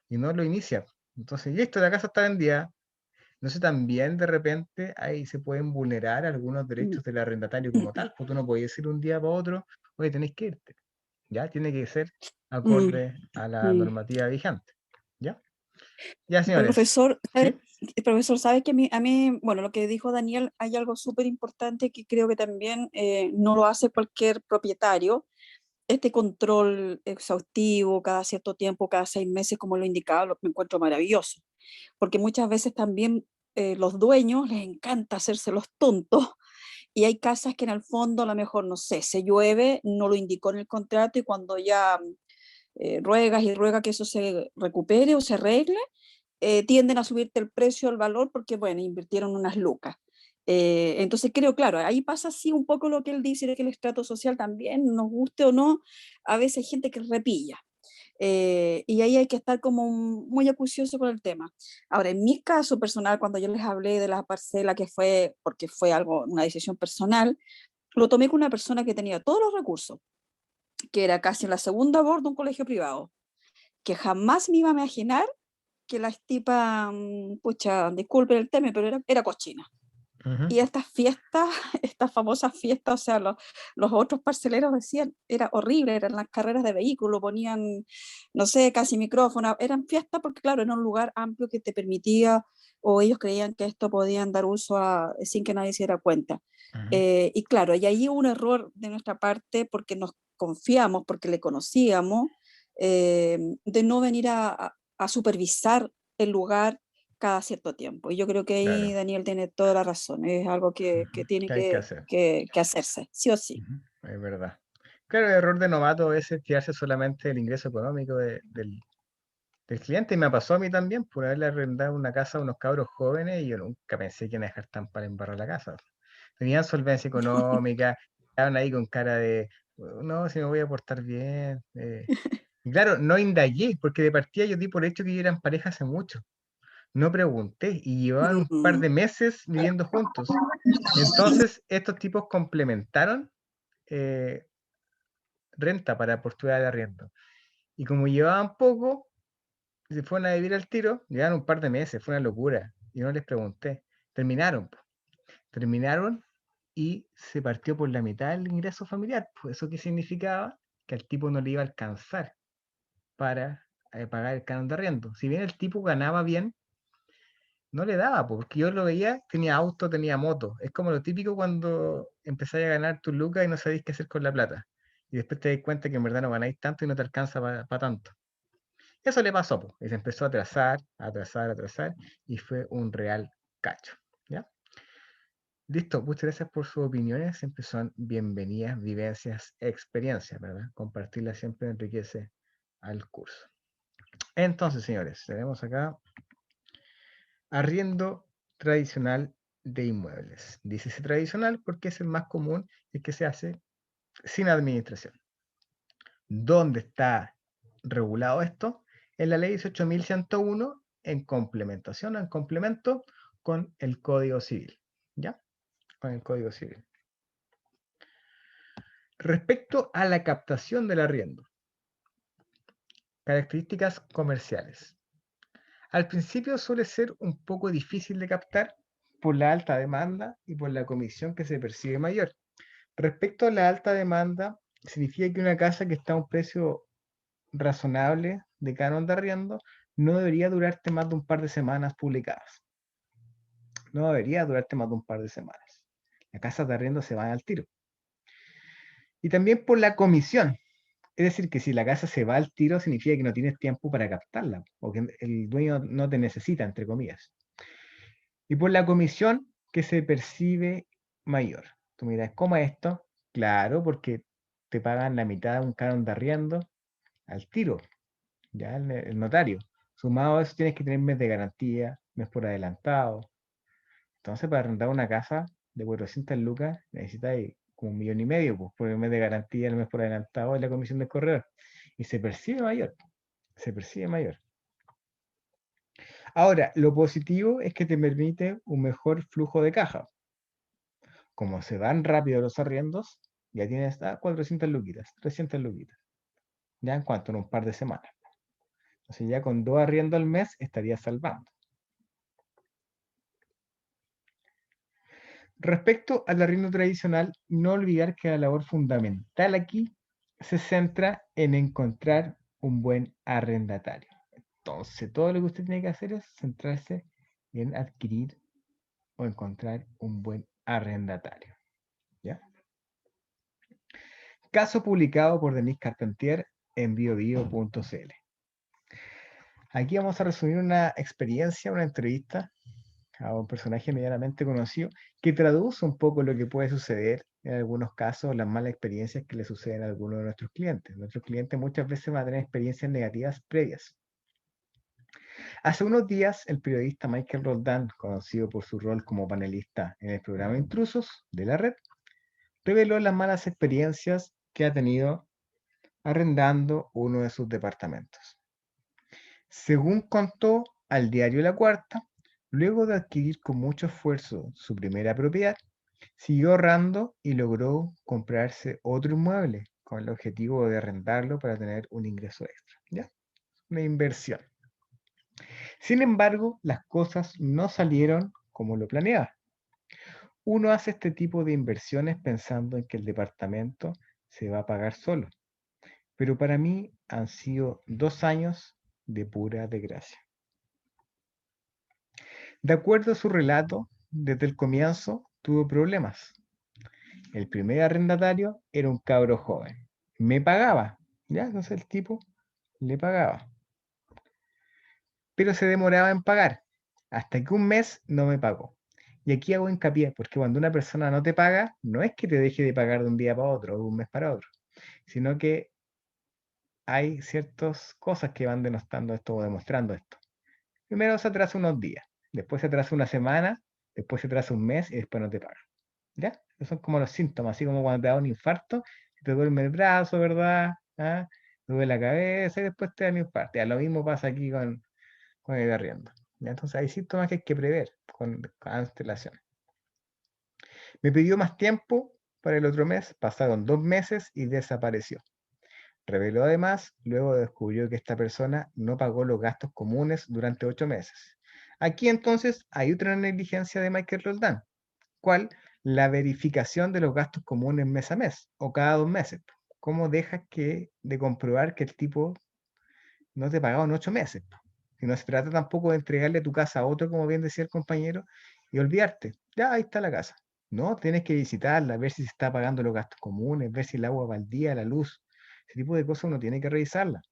y no lo inicia. Entonces, listo, la casa está vendida. Entonces también de repente ahí se pueden vulnerar algunos derechos del arrendatario como tal, pues tú no puedes decir un día para otro, oye, tenéis que irte. Ya tiene que ser acorde a la normativa vigente. ¿Ya? Ya, señores. Profesor, ¿Sí? profesor, ¿sabes que a mí, bueno, lo que dijo Daniel, hay algo súper importante que creo que también no lo hace cualquier propietario, este control exhaustivo cada cierto tiempo, cada 6 meses, como lo indicaba, lo encuentro maravilloso, porque muchas veces también los dueños les encanta hacerse los tontos, y hay casas que en el fondo a lo mejor, no sé, se llueve, no lo indicó en el contrato, y cuando ya ruegas y ruegas que eso se recupere o se arregle, tienden a subirte el precio, el valor, porque, bueno, invirtieron unas lucas. Entonces creo, claro, ahí pasa así un poco lo que él dice, de que el estrato social también, nos guste o no, a veces hay gente que repilla. Y ahí hay que estar como muy acucioso con el tema. Ahora, en mi caso personal, cuando yo les hablé de la parcela, que fue, porque fue algo, una decisión personal, lo tomé con una persona que tenía todos los recursos, que era casi la segunda voz de un colegio privado, que jamás me iba a imaginar que la tipa, pucha, disculpen el tema, pero era cochina. Y estas fiestas, estas famosas fiestas, o sea, los otros parceleros decían, era horrible, eran las carreras de vehículos, ponían, no sé, casi micrófono, eran fiestas porque, claro, era un lugar amplio que te permitía o ellos creían que esto podían dar uso sin que nadie se diera cuenta. Y claro, y ahí hubo un error de nuestra parte porque nos confiamos, porque le conocíamos, de no venir a supervisar el lugar cada cierto tiempo. Y yo creo que ahí Claro. Daniel tiene toda la razón, es algo que tiene Que hay que hacer. que hacerse, sí o sí. Es verdad. Claro, el error de novato a veces es fiarse solamente del ingreso económico del cliente, y me pasó a mí también por haberle arrendado una casa a unos cabros jóvenes y yo nunca pensé que iban a dejar tan para embarrar la casa. Tenían solvencia económica, estaban ahí con cara de, no, si me voy a portar bien. Y claro, no indagué, porque de partida yo di por hecho que ellos eran pareja hace mucho. No pregunté y llevaban un par de meses viviendo juntos. Entonces, estos tipos complementaron renta para oportunidad de arriendo. Y como llevaban poco, se fueron a vivir al tiro, llevaron un par de meses, fue una locura. Y no les pregunté. Terminaron, po. Terminaron y se partió por la mitad el ingreso familiar. Pues eso qué significaba que al tipo no le iba a alcanzar para pagar el canon de arriendo. Si bien el tipo ganaba bien, no le daba, po, porque yo lo veía, tenía auto, tenía moto. Es como lo típico cuando empezáis a ganar tus lucas y no sabéis qué hacer con la plata. Y después te das cuenta que en verdad no ganáis tanto y no te alcanza para tanto. Eso le pasó, po, y se empezó a atrasar, y fue un real cacho. ¿Ya? Listo, muchas gracias por sus opiniones. Siempre son bienvenidas, vivencias, experiencias, ¿verdad? Compartirlas siempre enriquece al curso. Entonces, señores, tenemos acá arriendo tradicional de inmuebles. Dícese tradicional porque es el más común y que se hace sin administración. ¿Dónde está regulado esto? En la ley 18.101 en complementación, en complemento con el Código Civil. ¿Ya? Con el Código Civil. Respecto a la captación del arriendo. Características comerciales. Al principio suele ser un poco difícil de captar por la alta demanda y por la comisión que se percibe mayor. Respecto a la alta demanda, significa que una casa que está a un precio razonable de canon de arriendo no debería durarte más de un par de semanas publicadas. No debería durarte más de un par de semanas. Las casas de arriendo se van al tiro. Y también por la comisión. Es decir, que si la casa se va al tiro, significa que no tienes tiempo para captarla, o que el dueño no te necesita, entre comillas. Y por la comisión que se percibe mayor. Tú miras, ¿cómo es esto? Claro, porque te pagan la mitad de un canon de arriendo al tiro, ya el notario. Sumado a eso tienes que tener mes de garantía, mes por adelantado. Entonces, para arrendar una casa de 400 lucas, necesitas como 1,5 millones, pues, por el mes de garantía, el mes por adelantado y la comisión del corredor. Y se percibe mayor. Se percibe mayor. Ahora, lo positivo es que te permite un mejor flujo de caja. Como se van rápido los arriendos, ya tienes 400 luquitas, 300 luquitas. ¿Ya en cuanto? En un par de semanas. Entonces ya con 2 arriendos al mes estarías salvando. Respecto al arriendo tradicional, no olvidar que la labor fundamental aquí se centra en encontrar un buen arrendatario. Entonces, todo lo que usted tiene que hacer es centrarse en adquirir o encontrar un buen arrendatario. ¿Ya? Caso publicado por Denise Carpentier en biobio.cl. Aquí vamos a resumir una experiencia, una entrevista a un personaje medianamente conocido que traduce un poco lo que puede suceder en algunos casos, las malas experiencias que le suceden a algunos de nuestros clientes. Nuestros clientes muchas veces van a tener experiencias negativas previas. Hace unos días, el periodista Michael Roldán, conocido por su rol como panelista en el programa Intrusos de la Red, reveló las malas experiencias que ha tenido arrendando uno de sus departamentos. Según contó al diario La Cuarta, luego de adquirir con mucho esfuerzo su primera propiedad, siguió ahorrando y logró comprarse otro inmueble con el objetivo de arrendarlo para tener un ingreso extra. ¿Ya? Una inversión. Sin embargo, las cosas no salieron como lo planeaba. Uno hace este tipo de inversiones pensando en que el departamento se va a pagar solo. Pero para mí han sido 2 años de pura desgracia. De acuerdo a su relato, desde el comienzo tuvo problemas. El primer arrendatario era un cabro joven. Me pagaba, ¿ya? Entonces el tipo le pagaba. Pero se demoraba en pagar, hasta que un mes no me pagó. Y aquí hago hincapié, porque cuando una persona no te paga, no es que te deje de pagar de un día para otro o de un mes para otro, sino que hay ciertas cosas que van denostando esto o demostrando esto. Primero se atrasa unos días, después se atrasa una semana, después se atrasa un mes y después no te paga. ¿Ya? Esos son como los síntomas, así como cuando te da un infarto, te duele el brazo, ¿verdad? ¿Ah? Te duele la cabeza y después te da un infarto. Ya, lo mismo pasa aquí con el arriendo. ¿Ya? Entonces hay síntomas que hay que prever con antelación. Me pidió más tiempo para el otro mes, pasaron 2 meses y desapareció. Reveló además, luego descubrió que esta persona no pagó los gastos comunes durante 8 meses. Aquí entonces hay otra negligencia de Michael Roldán. ¿Cuál? La verificación de los gastos comunes mes a mes o cada 2 meses. ¿Cómo dejas de comprobar que el tipo no te pagaba en 8 meses? Y no se trata tampoco de entregarle tu casa a otro, como bien decía el compañero, y olvidarte. Ya, ahí está la casa. No, tienes que visitarla, ver si se está pagando los gastos comunes, ver si el agua va al día, la luz. Ese tipo de cosas uno tiene que revisarla.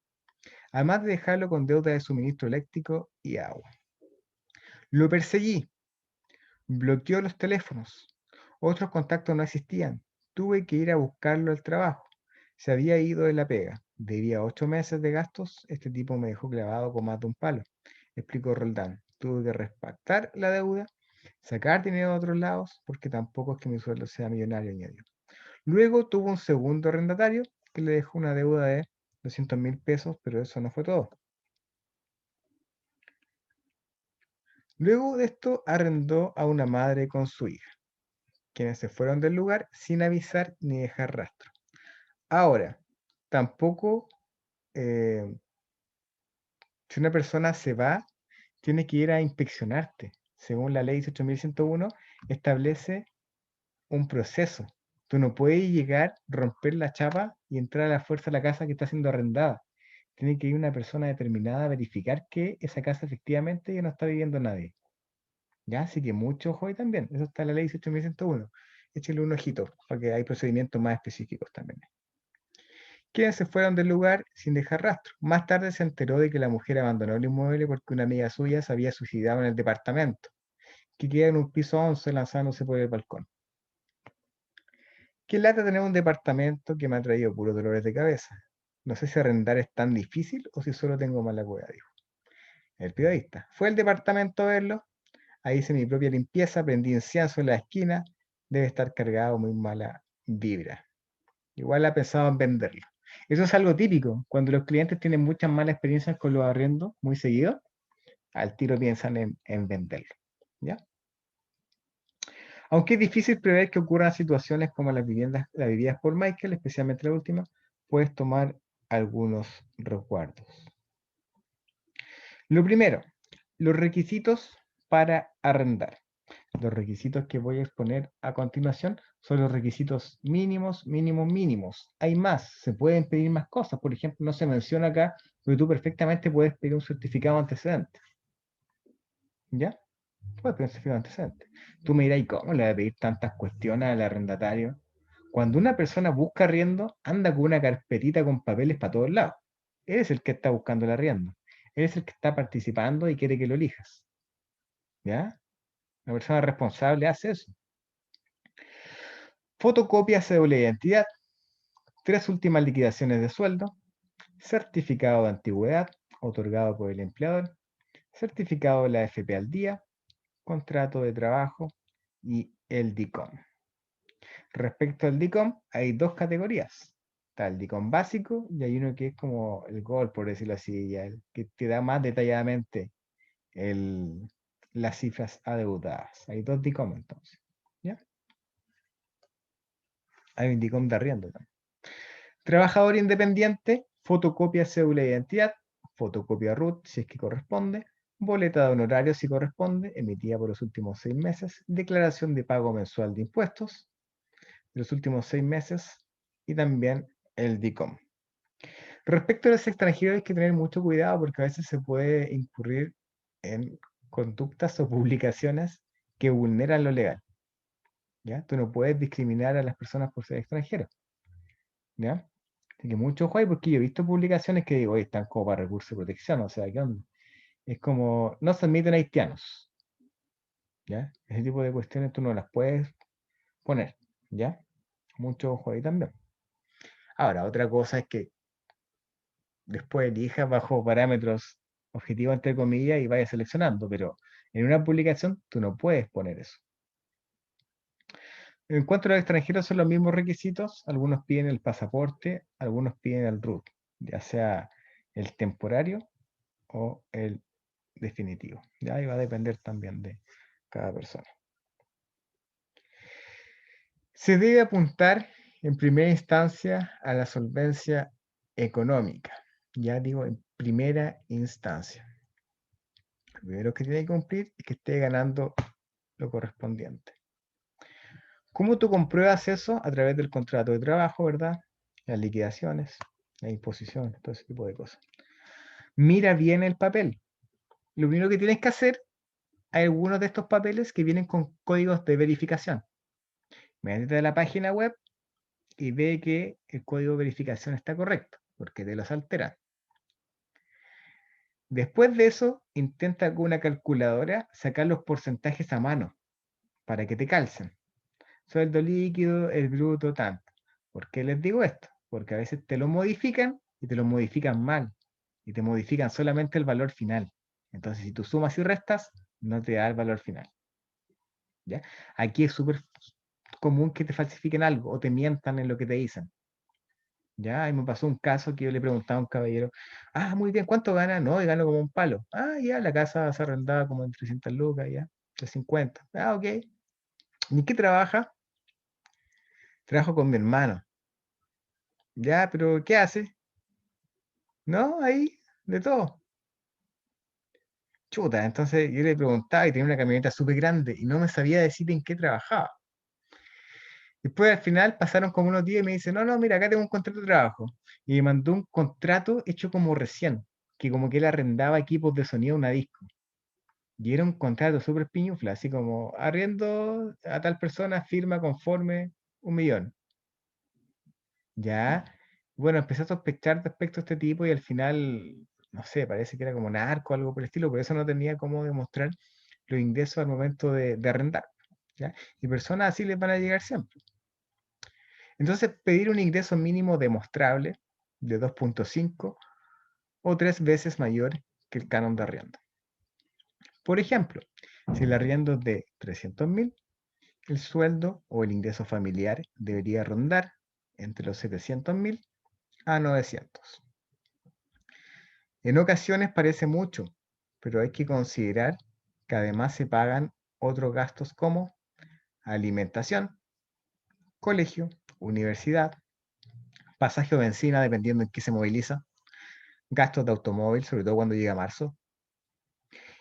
Además de dejarlo con deuda de suministro eléctrico y agua. Lo perseguí, bloqueó los teléfonos. Otros contactos no existían. Tuve que ir a buscarlo al trabajo. Se había ido de la pega. Debía 8 meses de gastos. Este tipo me dejó clavado con más de un palo, explicó Roldán. Tuve que respactar la deuda, sacar dinero de otros lados, porque tampoco es que mi sueldo sea millonario, añadió. Luego tuvo un segundo arrendatario que le dejó una deuda de 200.000 pesos, pero eso no fue todo. Luego de esto arrendó a una madre con su hija, quienes se fueron del lugar sin avisar ni dejar rastro. Ahora, tampoco, eh, si una persona se va, tiene que ir a inspeccionarte. Según la ley 18.101, establece un proceso. Tú no puedes llegar, romper la chapa y entrar a la fuerza a la casa que está siendo arrendada. Tiene que ir una persona determinada a verificar que esa casa efectivamente ya no está viviendo nadie. ¿Ya? Así que mucho ojo ahí también. Eso está en la ley 18.101. Échale un ojito, porque hay procedimientos más específicos también. Quienes se fueron del lugar sin dejar rastro. Más tarde se enteró de que la mujer abandonó el inmueble porque una amiga suya se había suicidado en el departamento, que queda en un piso 11 lanzándose por el balcón. Qué lata tener un departamento que me ha traído puros dolores de cabeza. No sé si arrendar es tan difícil o si solo tengo mala cueva, dijo. El periodista. Fue al departamento a verlo. Ahí hice mi propia limpieza, prendí incienso en la esquina. Debe estar cargado, muy mala vibra. Igual ha pensado en venderlo. Eso es algo típico. Cuando los clientes tienen muchas malas experiencias con los arriendos, muy seguido, al tiro piensan en venderlo. ¿Ya? Aunque es difícil prever que ocurran situaciones como las vividas por Michael, especialmente la última, puedes tomar algunos resguardos. Lo primero, los requisitos para arrendar. Los requisitos que voy a exponer a continuación son los requisitos mínimos, mínimos, mínimos. Hay más, se pueden pedir más cosas. Por ejemplo, no se menciona acá, pero tú perfectamente puedes pedir un certificado de antecedente. ¿Ya? Puedes pedir un certificado de antecedente. Tú me dirás, ¿y cómo le voy a pedir tantas cuestiones al arrendatario? Cuando una persona busca arriendo, anda con una carpetita con papeles para todos lados. Eres el que está buscando el arriendo. Eres el que está participando y quiere que lo elijas. ¿Ya? La persona responsable hace eso. Fotocopia cédula de identidad, 3 últimas liquidaciones de sueldo, certificado de antigüedad otorgado por el empleador, certificado de la AFP al día, contrato de trabajo y el DICOM. Respecto al DICOM, hay 2 categorías. Está el DICOM básico y hay uno que es como el Gold, por decirlo así, ya el que te da más detalladamente las cifras adeudadas. Hay 2 DICOM entonces. ¿Ya? Hay un DICOM de arriendo también. Trabajador independiente, fotocopia cédula de identidad, fotocopia RUT si es que corresponde, boleta de honorarios si corresponde, emitida por los últimos 6 meses, declaración de pago mensual de impuestos de los últimos 6 meses y también el DICOM. Respecto a los extranjeros hay que tener mucho cuidado porque a veces se puede incurrir en conductas o publicaciones que vulneran lo legal. ¿Ya? Tú no puedes discriminar a las personas por ser extranjeros. ¿Ya? Así que mucho ojo ahí, porque yo he visto publicaciones que digo, "Oye, están como para recurso de protección, o sea, ¿qué onda?". Es como, no se admiten haitianos. ¿Ya? Ese tipo de cuestiones tú no las puedes poner. ¿Ya? Mucho ojo ahí también. Ahora, otra cosa es que después elijas bajo parámetros objetivos, entre comillas, y vayas seleccionando, pero en una publicación tú no puedes poner eso. En cuanto a los extranjeros, son los mismos requisitos. Algunos piden el pasaporte, algunos piden el RUT, ya sea el temporario o el definitivo. Ya, y va a depender también de cada persona. Se debe apuntar en primera instancia a la solvencia económica. Ya digo, en primera instancia. Lo primero que tiene que cumplir es que esté ganando lo correspondiente. ¿Cómo tú compruebas eso? A través del contrato de trabajo, ¿verdad? Las liquidaciones, las imposiciones, todo ese tipo de cosas. Mira bien el papel. Lo primero que tienes que hacer, hay algunos de estos papeles que vienen con códigos de verificación. Métete a la página web y ve que el código de verificación está correcto, porque te los alteran. Después de eso, intenta con una calculadora sacar los porcentajes a mano para que te calcen. Sueldo líquido, el bruto, tanto. ¿Por qué les digo esto? Porque a veces te lo modifican y te lo modifican mal. Y te modifican solamente el valor final. Entonces, si tú sumas y restas, no te da el valor final. ¿Ya? Aquí es súper común que te falsifiquen algo o te mientan en lo que te dicen. Ya, y me pasó un caso que yo le preguntaba a un caballero, muy bien, ¿cuánto gana? No, y gano como un palo. Ya, la casa se arrendaba como en 300 lucas, ya, 350. Ok. ¿Y qué trabaja? Trabajo con mi hermano. Ya, pero ¿qué hace? No, ahí, de todo. Chuta, entonces yo le preguntaba y tenía una camioneta súper grande y no me sabía decir en qué trabajaba. Después al final pasaron como unos días y me dice, no, no, mira, acá tengo un contrato de trabajo. Y me mandó un contrato hecho como recién, que como que él arrendaba equipos de sonido a una disco. Y era un contrato súper piñufla, así como arriendo a tal persona, firma conforme 1.000.000. Ya, bueno, empecé a sospechar respecto a este tipo y al final, no sé, parece que era como narco o algo por el estilo, por eso no tenía cómo demostrar los ingresos al momento de arrendar. ¿Ya? Y personas así les van a llegar siempre. Entonces, pedir un ingreso mínimo demostrable de 2.5 o 3 veces mayor que el canon de arriendo. Por ejemplo, si el arriendo es de 300.000, el sueldo o el ingreso familiar debería rondar entre los 700.000 a 900. En ocasiones parece mucho, pero hay que considerar que además se pagan otros gastos como alimentación, colegio, universidad, pasaje o benzina dependiendo en qué se moviliza, gastos de automóvil, sobre todo cuando llega marzo.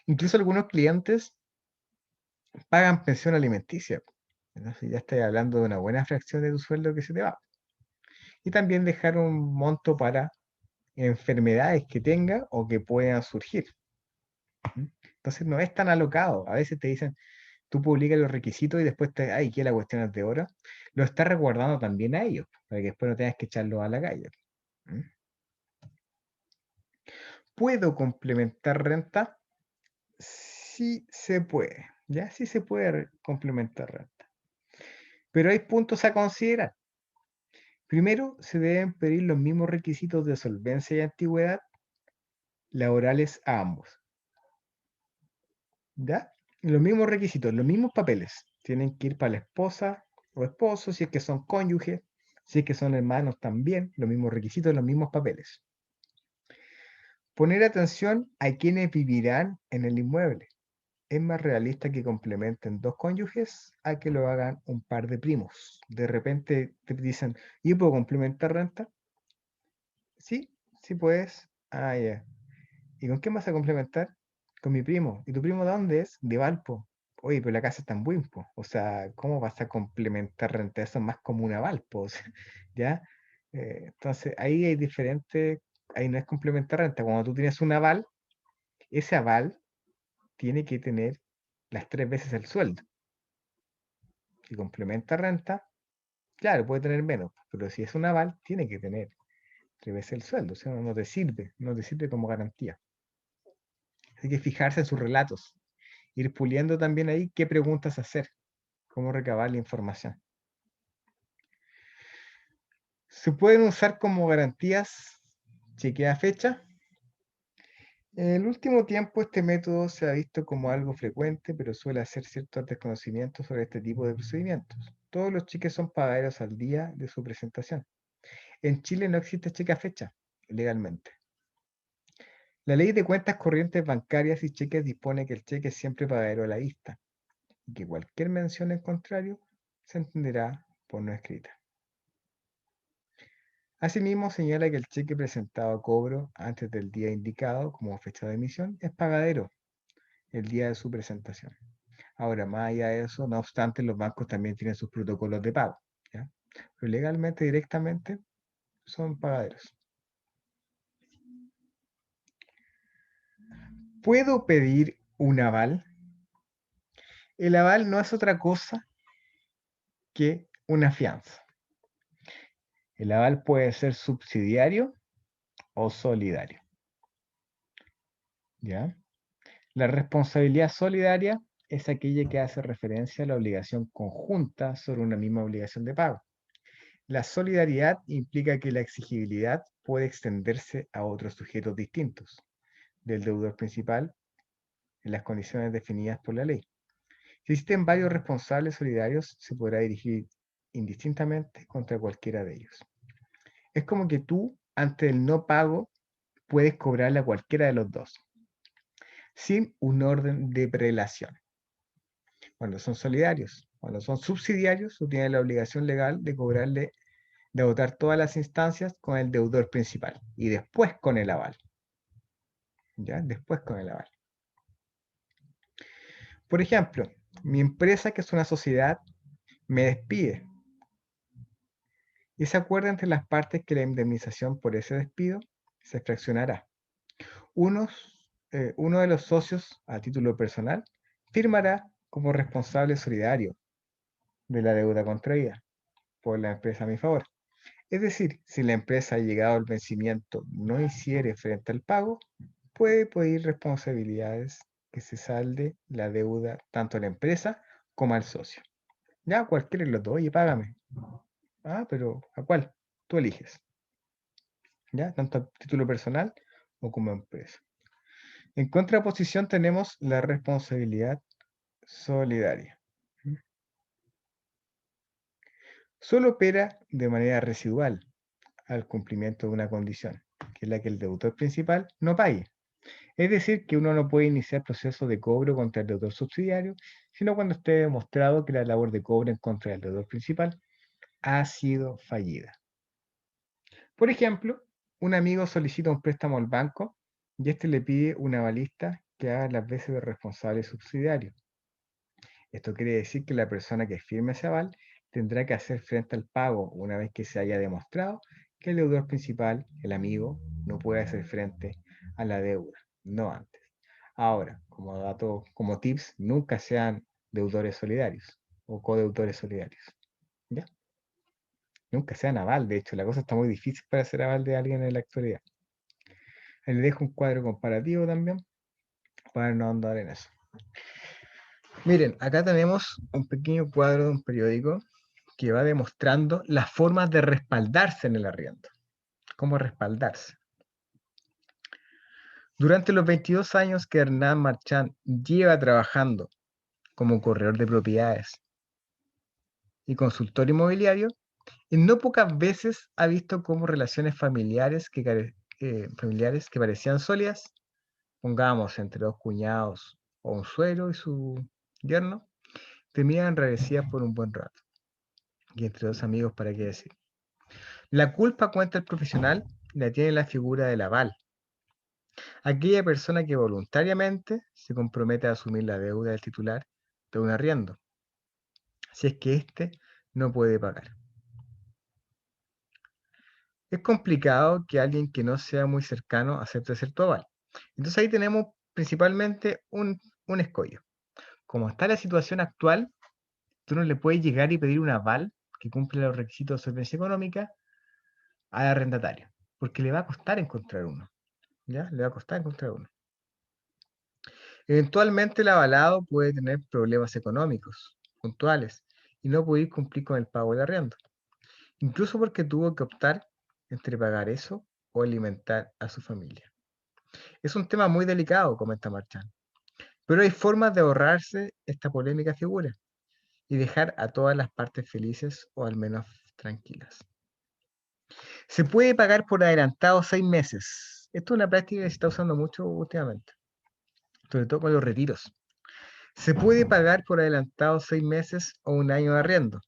Incluso algunos clientes pagan pensión alimenticia. Entonces ya estoy hablando de una buena fracción de tu sueldo que se te va. Y también dejar un monto para enfermedades que tenga o que puedan surgir. Entonces no es tan alocado. A veces te dicen, tú publicas los requisitos y después que la cuestión es de hora. Lo estás resguardando también a ellos, para que después no tengas que echarlo a la calle. ¿Puedo complementar renta? Sí se puede, ¿ya? Sí se puede complementar renta. Pero hay puntos a considerar. Primero, se deben pedir los mismos requisitos de solvencia y antigüedad laborales a ambos. ¿Ya? Los mismos requisitos, los mismos papeles. Tienen que ir para la esposa o esposo, si es que son cónyuges, si es que son hermanos también, los mismos requisitos, los mismos papeles. Poner atención a quienes vivirán en el inmueble. Es más realista que complementen 2 cónyuges a que lo hagan un par de primos. De repente te dicen, ¿yo puedo complementar renta? Sí, sí puedes. Ya. ¿Y con quién vas a complementar? Con mi primo. ¿Y tu primo de dónde es? De Valpo. Oye, pero la casa está en Buimpo. O sea, ¿cómo vas a complementar renta? Eso es más como una Valpo. O sea, ¿ya? Entonces, ahí hay diferentes, ahí no es complementar renta. Cuando tú tienes un aval, ese aval tiene que tener las 3 veces el sueldo. Si complementa renta, claro, puede tener menos, pero si es un aval, tiene que tener 3 veces el sueldo, o sea, no te sirve como garantía. Hay que fijarse en sus relatos, ir puliendo también ahí qué preguntas hacer, cómo recabar la información. ¿Se pueden usar como garantías chequea fecha? En el último tiempo este método se ha visto como algo frecuente, pero suele hacer ciertos desconocimientos sobre este tipo de procedimientos. Todos los cheques son pagaderos al día de su presentación. En Chile no existe cheque a fecha, legalmente. La ley de cuentas corrientes bancarias y cheques dispone que el cheque es siempre pagadero a la vista y que cualquier mención en contrario se entenderá por no escrita. Asimismo, señala que el cheque presentado a cobro antes del día indicado como fecha de emisión es pagadero el día de su presentación. Ahora, más allá de eso, no obstante, los bancos también tienen sus protocolos de pago, ¿ya? Pero legalmente, directamente, son pagaderos. ¿Puedo pedir un aval? El aval no es otra cosa que una fianza. El aval puede ser subsidiario o solidario, ¿ya? La responsabilidad solidaria es aquella que hace referencia a la obligación conjunta sobre una misma obligación de pago. La solidaridad implica que la exigibilidad puede extenderse a otros sujetos distintos del deudor principal en las condiciones definidas por la ley. Si existen varios responsables solidarios, se podrá dirigir indistintamente contra cualquiera de ellos. Es como que tú, ante el no pago, puedes cobrarle a cualquiera de los dos, sin un orden de prelación. Cuando son solidarios, cuando son subsidiarios, tú tienes la obligación legal de cobrarle, de agotar todas las instancias con el deudor principal y después con el aval. ¿Ya? Después con el aval. Por ejemplo, mi empresa, que es una sociedad, me despide. Y se acuerda entre las partes que la indemnización por ese despido se fraccionará. Uno de los socios, a título personal, firmará como responsable solidario de la deuda contraída por la empresa a mi favor. Es decir, si la empresa ha llegado al vencimiento no hiciere frente al pago, puede pedir responsabilidades que se salde la deuda tanto a la empresa como al socio. Ya, cualquiera de los dos, oye, págame. Ah, pero ¿a cuál? Tú eliges. ¿Ya? Tanto a título personal o como empresa. En contraposición tenemos la responsabilidad solidaria. Solo opera de manera residual al cumplimiento de una condición, que es la que el deudor principal no pague. Es decir, que uno no puede iniciar proceso de cobro contra el deudor subsidiario, sino cuando esté demostrado que la labor de cobro en contra del deudor principal ha sido fallida. Por ejemplo, un amigo solicita un préstamo al banco y éste le pide un avalista que haga las veces de responsable subsidiario. Esto quiere decir que la persona que firme ese aval tendrá que hacer frente al pago una vez que se haya demostrado que el deudor principal, el amigo, no puede hacer frente a la deuda, no antes. Ahora, como dato, como tips, nunca sean deudores solidarios o codeudores solidarios. ¿Ya? Nunca sean aval, de hecho, la cosa está muy difícil para ser aval de alguien en la actualidad. Ahí les dejo un cuadro comparativo también para no andar en eso. Miren, acá tenemos un pequeño cuadro de un periódico que va demostrando las formas de respaldarse en el arriendo. ¿Cómo respaldarse? Durante los 22 años que Hernán Marchand lleva trabajando como corredor de propiedades y consultor inmobiliario, en no pocas veces ha visto cómo relaciones familiares que parecían sólidas, pongamos entre dos cuñados o un suegro y su yerno, terminan enrarecidas por un buen rato. Y entre dos amigos, ¿para qué decir? La culpa, cuenta el profesional, la tiene la figura del aval. Aquella persona que voluntariamente se compromete a asumir la deuda del titular de un arriendo, si es que éste no puede pagar. Es complicado que alguien que no sea muy cercano acepte cierto aval. Entonces ahí tenemos principalmente un un escollo. Como está la situación actual, tú no le puedes llegar y pedir un aval que cumple los requisitos de solvencia económica al arrendatario, porque le va a costar encontrar uno. ¿Ya? Le va a costar encontrar uno. Eventualmente el avalado puede tener problemas económicos puntuales y no puede cumplir con el pago de arriendo, incluso porque tuvo que optar entre pagar eso o alimentar a su familia. Es un tema muy delicado, comenta Marchand, pero hay formas de ahorrarse esta polémica figura y dejar a todas las partes felices o al menos tranquilas. Se puede pagar por adelantado 6 meses. Esto es una práctica que se está usando mucho últimamente, sobre todo con los retiros. Se puede pagar por adelantado 6 meses o un año de arriendo,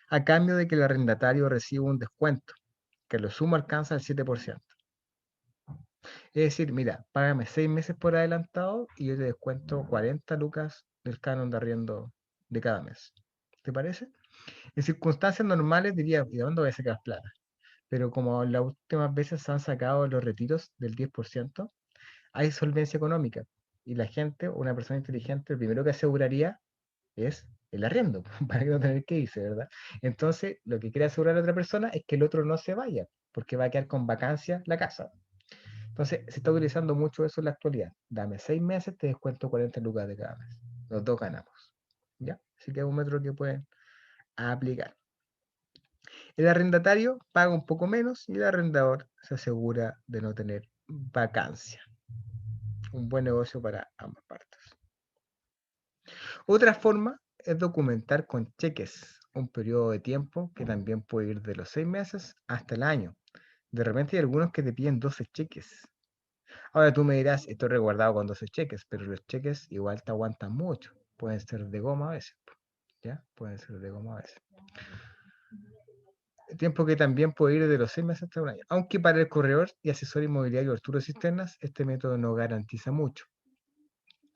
a cambio de que el arrendatario reciba un descuento, que lo sumo alcanza el 7%. Es decir, mira, págame 6 meses por adelantado y yo te descuento 40 lucas del canon de arriendo de cada mes. ¿Te parece? En circunstancias normales diría, ¿y de dónde voy a sacar plata? Pero como las últimas veces se han sacado los retiros del 10%, hay solvencia económica. Y la gente, una persona inteligente, lo primero que aseguraría es el arriendo, para que no tener que irse, ¿verdad? Entonces, lo que quiere asegurar la otra persona es que el otro no se vaya, porque va a quedar con vacancia la casa. Entonces, se está utilizando mucho eso en la actualidad. Dame 6 meses, te descuento 40 lucas de cada mes. Los dos ganamos. ¿Ya? Así que es un método que pueden aplicar. El arrendatario paga un poco menos y el arrendador se asegura de no tener vacancia. Un buen negocio para ambas partes. Otra forma es documentar con cheques un periodo de tiempo que también puede ir de los 6 meses hasta el año. De repente hay algunos que te piden 12 cheques. Ahora tú me dirás, estoy resguardado con 12 cheques, pero los cheques igual te aguantan mucho. Pueden ser de goma a veces. ¿Ya? Pueden ser de goma a veces. El tiempo que también puede ir de los 6 meses hasta un año. Aunque para el corredor y asesor inmobiliario Arturo Cisternas, este método no garantiza mucho.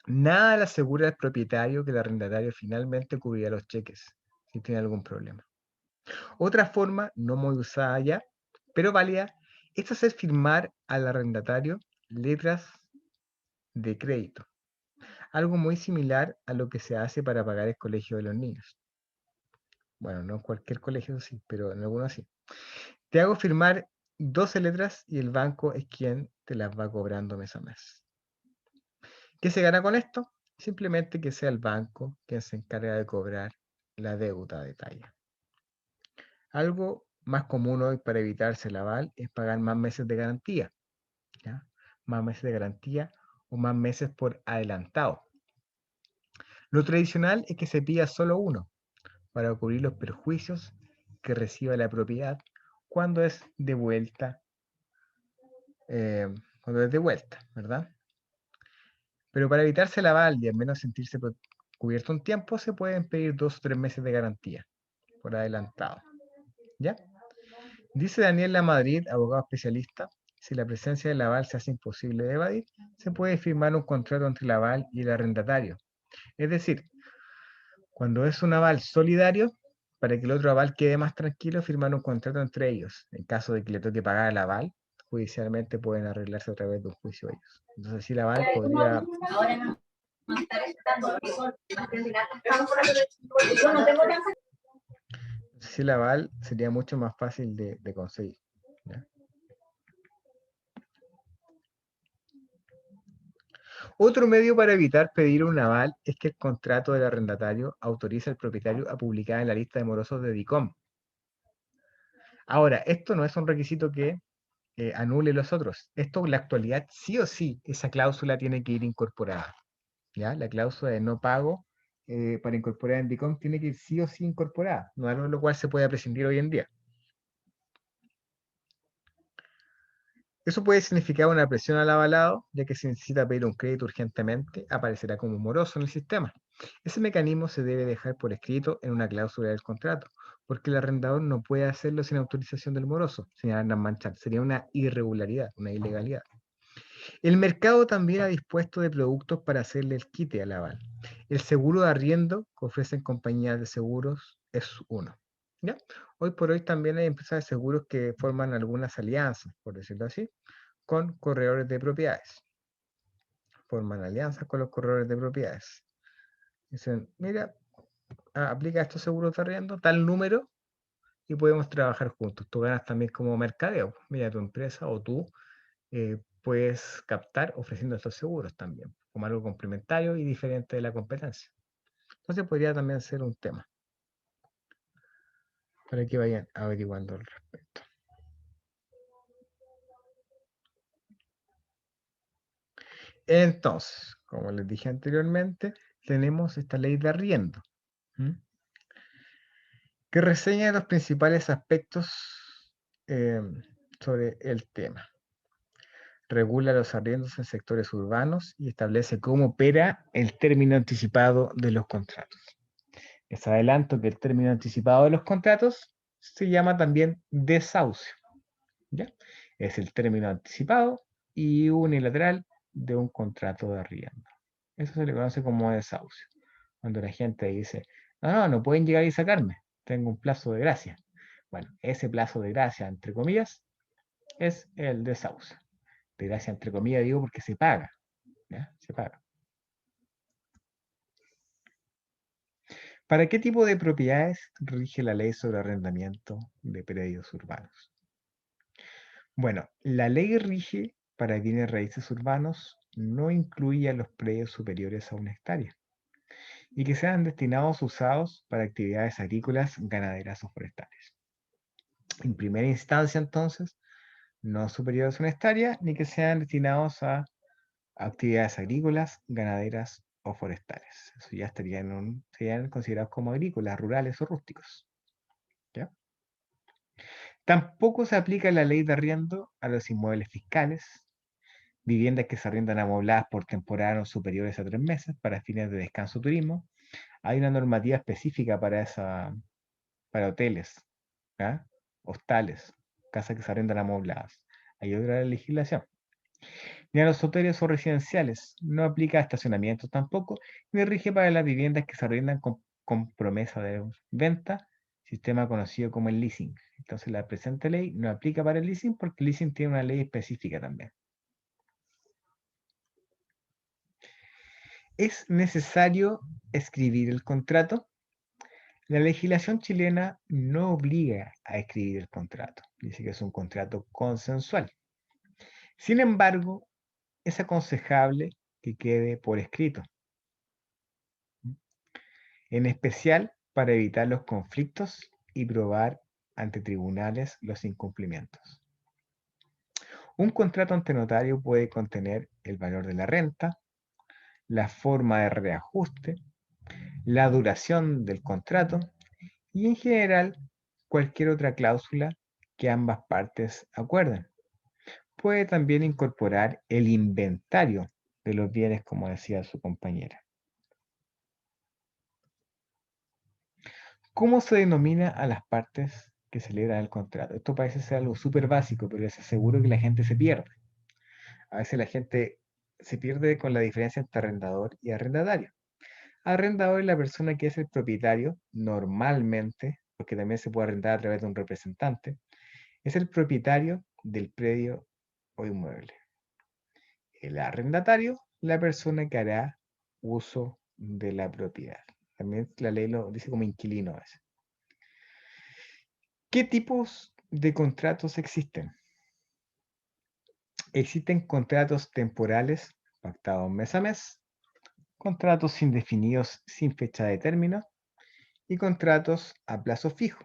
Nada le asegura al propietario que el arrendatario finalmente cubrirá los cheques si tiene algún problema. Otra forma, no muy usada ya, pero válida, es hacer firmar al arrendatario letras de crédito. Algo muy similar a lo que se hace para pagar el colegio de los niños. Bueno, no en cualquier colegio sí, pero en algunos sí. Te hago firmar 12 letras y el banco es quien te las va cobrando mes a mes. ¿Qué se gana con esto? Simplemente que sea el banco quien se encarga de cobrar la deuda de talla. Algo más común hoy para evitarse el aval es pagar más meses de garantía. ¿Ya? Más meses de garantía o más meses por adelantado. Lo tradicional es que se pida solo uno para cubrir los perjuicios que reciba la propiedad cuando es devuelta, ¿verdad? Pero para evitarse el aval y al menos sentirse cubierto un tiempo, se pueden pedir 2 o 3 meses de garantía por adelantado. ¿Ya? Dice Daniel Lamadrid, abogado especialista, si la presencia del aval se hace imposible de evadir, se puede firmar un contrato entre el aval y el arrendatario. Es decir, cuando es un aval solidario, para que el otro aval quede más tranquilo, firmar un contrato entre ellos. En caso de que le toque pagar el aval, judicialmente pueden arreglarse a través de un juicio ellos. Entonces, si el aval podría... Si el aval sería mucho más fácil de conseguir. ¿Ya? Otro medio para evitar pedir un aval es que el contrato del arrendatario autorice al propietario a publicar en la lista de morosos de DICOM. Ahora, esto no es un requisito que anule los otros. Esto en la actualidad sí o sí, esa cláusula tiene que ir incorporada. ¿Ya? La cláusula de no pago para incorporar en DICOM tiene que ir sí o sí incorporada, no algo de lo cual se puede prescindir hoy en día. Eso puede significar una presión al avalado, ya que si necesita pedir un crédito urgentemente, aparecerá como moroso en el sistema. Ese mecanismo se debe dejar por escrito en una cláusula del contrato, porque el arrendador no puede hacerlo sin autorización del moroso, señalan Manchar. Sería una irregularidad, una ilegalidad. El mercado también ha dispuesto de productos para hacerle el quite al aval. El seguro de arriendo que ofrecen compañías de seguros es uno. ¿Ya? Hoy por hoy también hay empresas de seguros que forman algunas alianzas, por decirlo así, con corredores de propiedades. forman alianzas con los corredores de propiedades. Dicen, mira, aplica estos seguros de arriendo, tal número, y podemos trabajar juntos. Tú ganas también como mercadeo. Mira, tu empresa o tú puedes captar ofreciendo estos seguros también, como algo complementario y diferente de la competencia. Entonces podría también ser un tema para que vayan averiguando al respecto. Entonces, como les dije anteriormente, tenemos esta ley de arriendo, que reseña los principales aspectos sobre el tema. Regula los arriendos en sectores urbanos y establece cómo opera el término anticipado de los contratos. Les adelanto que el término anticipado de los contratos se llama también desahucio, ¿ya? Es el término anticipado y unilateral de un contrato de arriendo. Eso se le conoce como desahucio. Cuando la gente dice, no pueden llegar y sacarme, tengo un plazo de gracia. Bueno, ese plazo de gracia, entre comillas, es el desahucio. De gracia, entre comillas, digo porque se paga, ¿ya? Se paga. ¿Para qué tipo de propiedades rige la ley sobre arrendamiento de predios urbanos? Bueno, la ley rige para bienes raíces urbanos, no incluye a los predios superiores a 1 hectárea y que sean destinados usados para actividades agrícolas, ganaderas o forestales. En primera instancia, entonces, no superiores a 1 hectárea ni que sean destinados a actividades agrícolas, ganaderas o forestales. Eso ya serían considerados como agrícolas, rurales o rústicos. ¿Ya? Tampoco se aplica la ley de arriendo a los inmuebles fiscales, viviendas que se arriendan amobladas por temporadas no superiores a 3 meses para fines de descanso o turismo. Hay una normativa específica para hoteles, ¿ya? Hostales, casas que se arriendan amobladas. Hay otra legislación. Ni a los hoteles o residenciales. No aplica a estacionamientos tampoco, ni rige para las viviendas que se arriendan con promesa de venta, sistema conocido como el leasing. Entonces la presente ley no aplica para el leasing porque el leasing tiene una ley específica también. ¿Es necesario escribir el contrato? La legislación chilena no obliga a escribir el contrato. Dice que es un contrato consensual. Sin embargo, es aconsejable que quede por escrito, en especial para evitar los conflictos y probar ante tribunales los incumplimientos. Un contrato ante notario puede contener el valor de la renta, la forma de reajuste, la duración del contrato y en general cualquier otra cláusula que ambas partes acuerden. Puede también incorporar el inventario de los bienes, como decía su compañera. ¿Cómo se denomina a las partes que celebran el contrato? Esto parece ser algo súper básico, pero les aseguro que la gente se pierde. A veces la gente se pierde con la diferencia entre arrendador y arrendatario. Arrendador es la persona que es el propietario, normalmente, porque también se puede arrendar a través de un representante, es el propietario del predio o inmueble. El arrendatario, la persona que hará uso de la propiedad. También la ley lo dice como inquilino a veces. ¿Qué tipos de contratos existen? Existen contratos temporales pactados mes a mes, contratos indefinidos sin fecha de término y contratos a plazo fijo,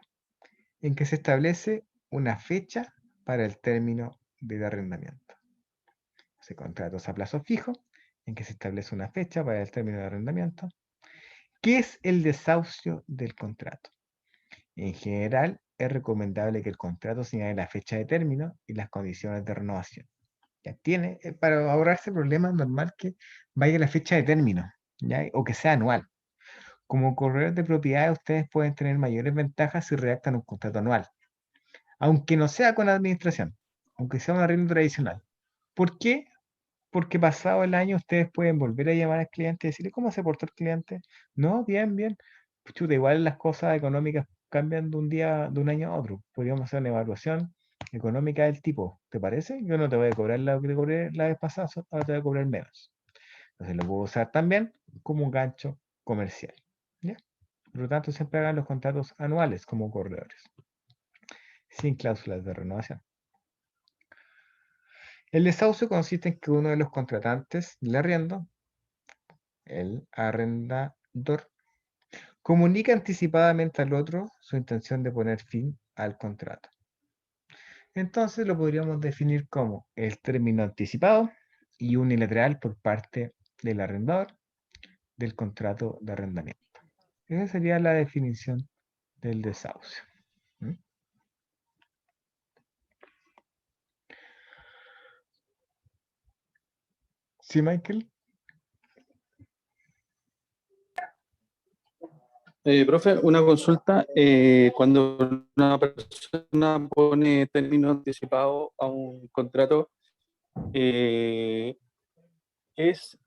en que se establece una fecha para el término del arrendamiento. Contratos a plazo fijo, en que se establece una fecha para el término de arrendamiento. ¿Qué es el desahucio del contrato? En general, es recomendable que el contrato señale la fecha de término y las condiciones de renovación. Ya tiene, para ahorrarse problemas, normal que vaya la fecha de término, ¿ya? O que sea anual. Como corredores de propiedades, ustedes pueden tener mayores ventajas si redactan un contrato anual, aunque no sea con administración, aunque sea un arriendo tradicional. ¿Por qué? Porque pasado el año ustedes pueden volver a llamar al cliente y decirle, ¿cómo se portó el cliente? No, bien, bien. Chuta, igual las cosas económicas cambian de un año a otro. Podríamos hacer una evaluación económica del tipo, ¿te parece? Yo no te voy a cobrar lo que te cobré la vez pasada, ahora te voy a cobrar menos. Entonces lo puedo usar también como un gancho comercial. ¿Ya? Por lo tanto, siempre hagan los contratos anuales como corredores, sin cláusulas de renovación. El desahucio consiste en que uno de los contratantes del arriendo, el arrendador, comunica anticipadamente al otro su intención de poner fin al contrato. Entonces lo podríamos definir como el término anticipado y unilateral por parte del arrendador del contrato de arrendamiento. Esa sería la definición del desahucio. ¿Mm? ¿Sí, Michael? Profe, una consulta. Cuando una persona pone término anticipado a un contrato, ¿es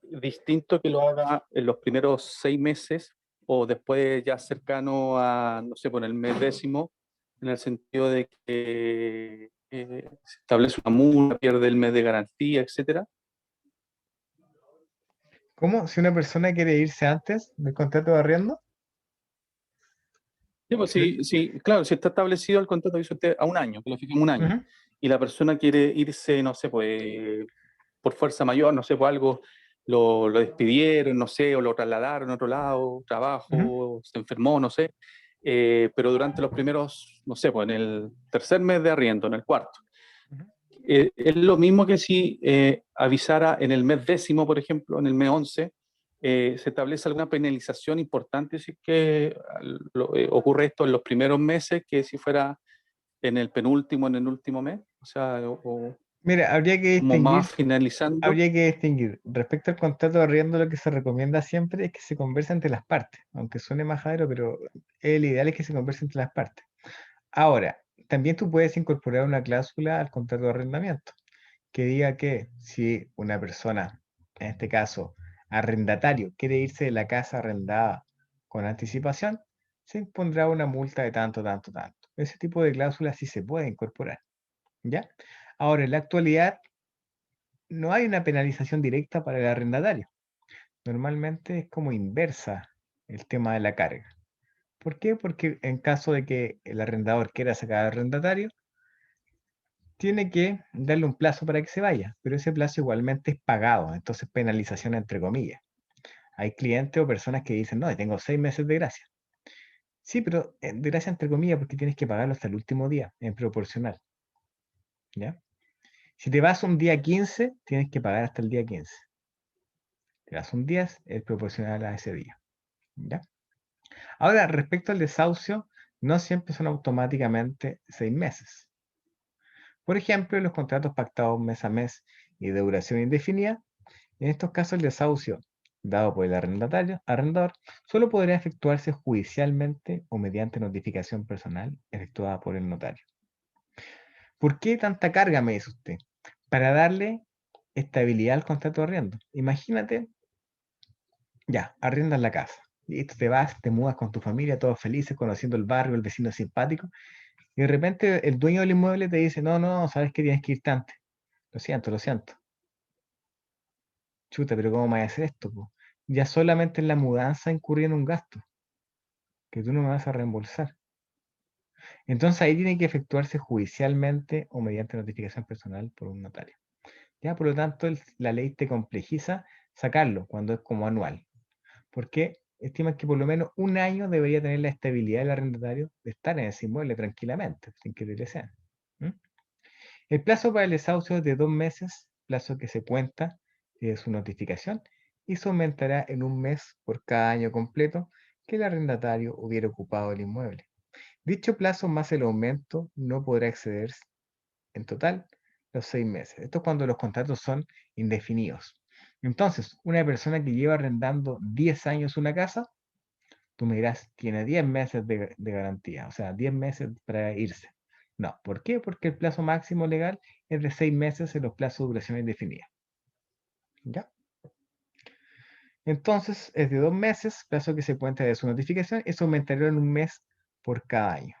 distinto que lo haga en los primeros 6 meses o después ya cercano a, no sé, por el mes décimo, en el sentido de que se establece una multa, pierde el mes de garantía, etcétera? ¿Cómo? Si una persona quiere irse antes del contrato de arriendo. Sí, pues sí, claro, si está establecido el contrato, dice usted, a un año, que lo fijemos un año, Ujú. y la persona quiere irse, no sé, pues por fuerza mayor, no sé, por algo, lo despidieron, no sé, o lo trasladaron a otro lado, trabajo, se enfermó, no sé, pero durante los primeros, no sé, pues en el tercer mes de arriendo, en el cuarto. Ujú. Es lo mismo que si avisara en el mes décimo, por ejemplo, en el mes 11, se establece alguna penalización importante si es que ocurre esto en los primeros meses que si fuera en el penúltimo, en el último mes, o sea, o Mira, como más finalizando. habría que distinguir. Respecto al contrato de arriendo, lo que se recomienda siempre es que se converse entre las partes, aunque suene majadero, pero el ideal es que se converse entre las partes. Ahora, también tú puedes incorporar una cláusula al contrato de arrendamiento que diga que si una persona, en este caso arrendatario, quiere irse de la casa arrendada con anticipación, se impondrá una multa de tanto, tanto, tanto. Ese tipo de cláusulas sí se puede incorporar, ¿ya? Ahora, en la actualidad no hay una penalización directa para el arrendatario. Normalmente es como inversa el tema de la carga. ¿Por qué? Porque en caso de que el arrendador quiera sacar al arrendatario, tiene que darle un plazo para que se vaya, pero ese plazo igualmente es pagado, entonces penalización entre comillas. Hay clientes o personas que dicen, no, tengo 6 meses de gracia. Sí, pero de gracia entre comillas porque tienes que pagarlo hasta el último día, en proporcional. ¿Ya? Si te vas un día 15, tienes que pagar hasta el día 15. Te vas un día, es proporcional a ese día. ¿Ya? Ahora, respecto al desahucio, no siempre son automáticamente 6 meses. Por ejemplo, en los contratos pactados mes a mes y de duración indefinida, en estos casos el desahucio, dado por el arrendador, solo podrá efectuarse judicialmente o mediante notificación personal efectuada por el notario. ¿Por qué tanta carga, me dice usted? Para darle estabilidad al contrato de arriendo. Imagínate, ya, arriendas la casa. Listo, te vas, te mudas con tu familia, todos felices, conociendo el barrio, el vecino simpático, y de repente el dueño del inmueble te dice, no, no, sabes que tienes que irte antes. Lo siento, lo siento. Chuta, pero ¿cómo me vas a hacer esto, po? Ya solamente en la mudanza incurrí en un gasto que tú no me vas a reembolsar. Entonces ahí tiene que efectuarse judicialmente o mediante notificación personal por un notario. Ya, por lo tanto, la ley te complejiza sacarlo cuando es como anual. Porque estiman que por lo menos un año debería tener la estabilidad del arrendatario de estar en ese inmueble tranquilamente, sin que te le sean. El plazo para el desahucio es de 2 meses, plazo que se cuenta de su notificación, y se aumentará en un mes por cada año completo que el arrendatario hubiera ocupado el inmueble. Dicho plazo más el aumento no podrá exceder en total los 6 meses. Esto es cuando los contratos son indefinidos. Entonces, una persona que lleva arrendando 10 años una casa, tú me dirás, tiene 10 meses de garantía, o sea, 10 meses para irse. No, ¿por qué? Porque el plazo máximo legal es de 6 meses en los plazos de duración indefinida. ¿Ya? Entonces, es de 2 meses, plazo que se cuenta de su notificación, y se aumentará en un mes por cada año.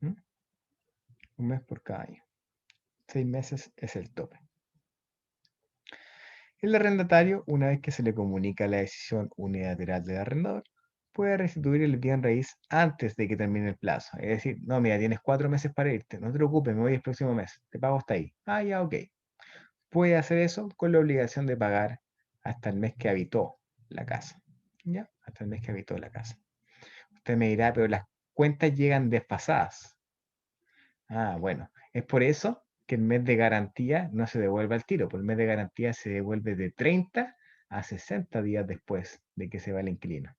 ¿Mm? Un mes por cada año. 6 meses es el tope. El arrendatario, una vez que se le comunica la decisión unilateral del arrendador, puede restituir el bien raíz antes de que termine el plazo. Es decir, no, mira, tienes 4 meses para irte, no te preocupes, me voy el próximo mes, te pago hasta ahí. Ah, ya, ok. Puede hacer eso con la obligación de pagar hasta el mes que habitó la casa. ¿Ya? Hasta el mes que habitó la casa. Usted me dirá, pero las cuentas llegan desfasadas. Ah, bueno, es por eso que el mes de garantía no se devuelve al tiro, porque el mes de garantía se devuelve de 30 a 60 días después de que se va el inquilino.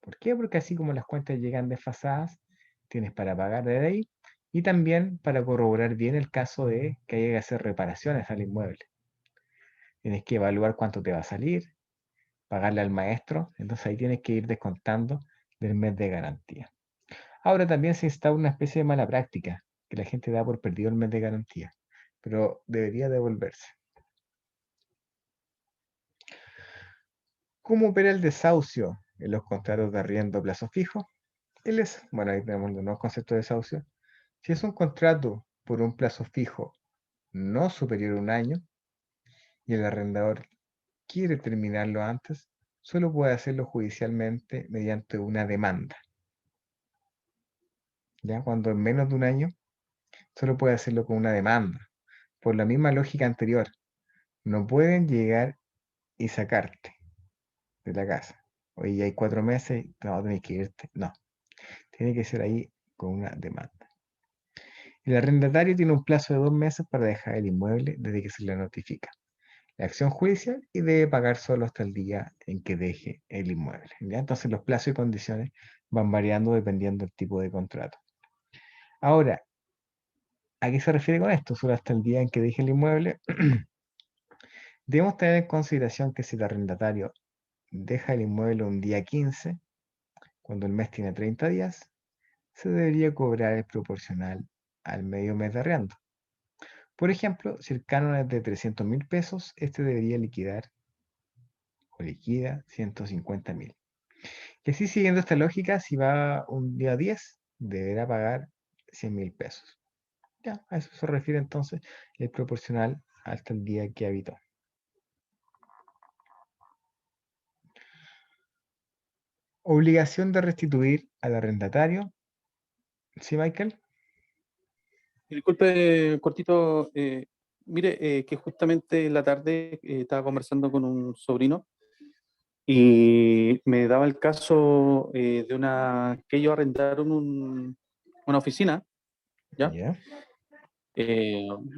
¿Por qué? Porque así como las cuentas llegan desfasadas, tienes para pagar de ahí y también para corroborar bien el caso de que haya que hacer reparaciones al inmueble. Tienes que evaluar cuánto te va a salir, pagarle al maestro, entonces ahí tienes que ir descontando del mes de garantía. Ahora también se instaura una especie de mala práctica, que la gente da por perdido el mes de garantía, pero debería devolverse. ¿Cómo opera el desahucio en los contratos de arriendo a plazo fijo? Bueno, ahí tenemos los nuevos conceptos de desahucio. Si es un contrato por un plazo fijo no superior a un año y el arrendador quiere terminarlo antes, solo puede hacerlo judicialmente mediante una demanda. Ya cuando en menos de un año, solo puede hacerlo con una demanda. Por la misma lógica anterior, no pueden llegar y sacarte de la casa. Oye, ya hay 4 meses, no, tenés que irte. No, tiene que ser ahí con una demanda. El arrendatario tiene un plazo de 2 meses para dejar el inmueble desde que se le notifica la acción judicial y debe pagar solo hasta el día en que deje el inmueble. ¿Ya? Entonces los plazos y condiciones van variando dependiendo del tipo de contrato. Ahora, ¿a qué se refiere con esto? Solo hasta el día en que deje el inmueble. Debemos tener en consideración que si el arrendatario deja el inmueble un día 15, cuando el mes tiene 30 días, se debería cobrar el proporcional al medio mes de arriendo. Por ejemplo, si el canon es de 300.000 pesos, este debería liquidar o liquida 150.000. Y así siguiendo esta lógica, si va un día 10, deberá pagar 100.000 pesos. Ya, a eso se refiere entonces el proporcional hasta el día que habitó. Obligación de restituir al arrendatario. ¿Sí, Michael? Disculpe, cortito, mire, que justamente en la tarde estaba conversando con un sobrino y me daba el caso de que ellos arrendaron una oficina, ¿ya? Ya.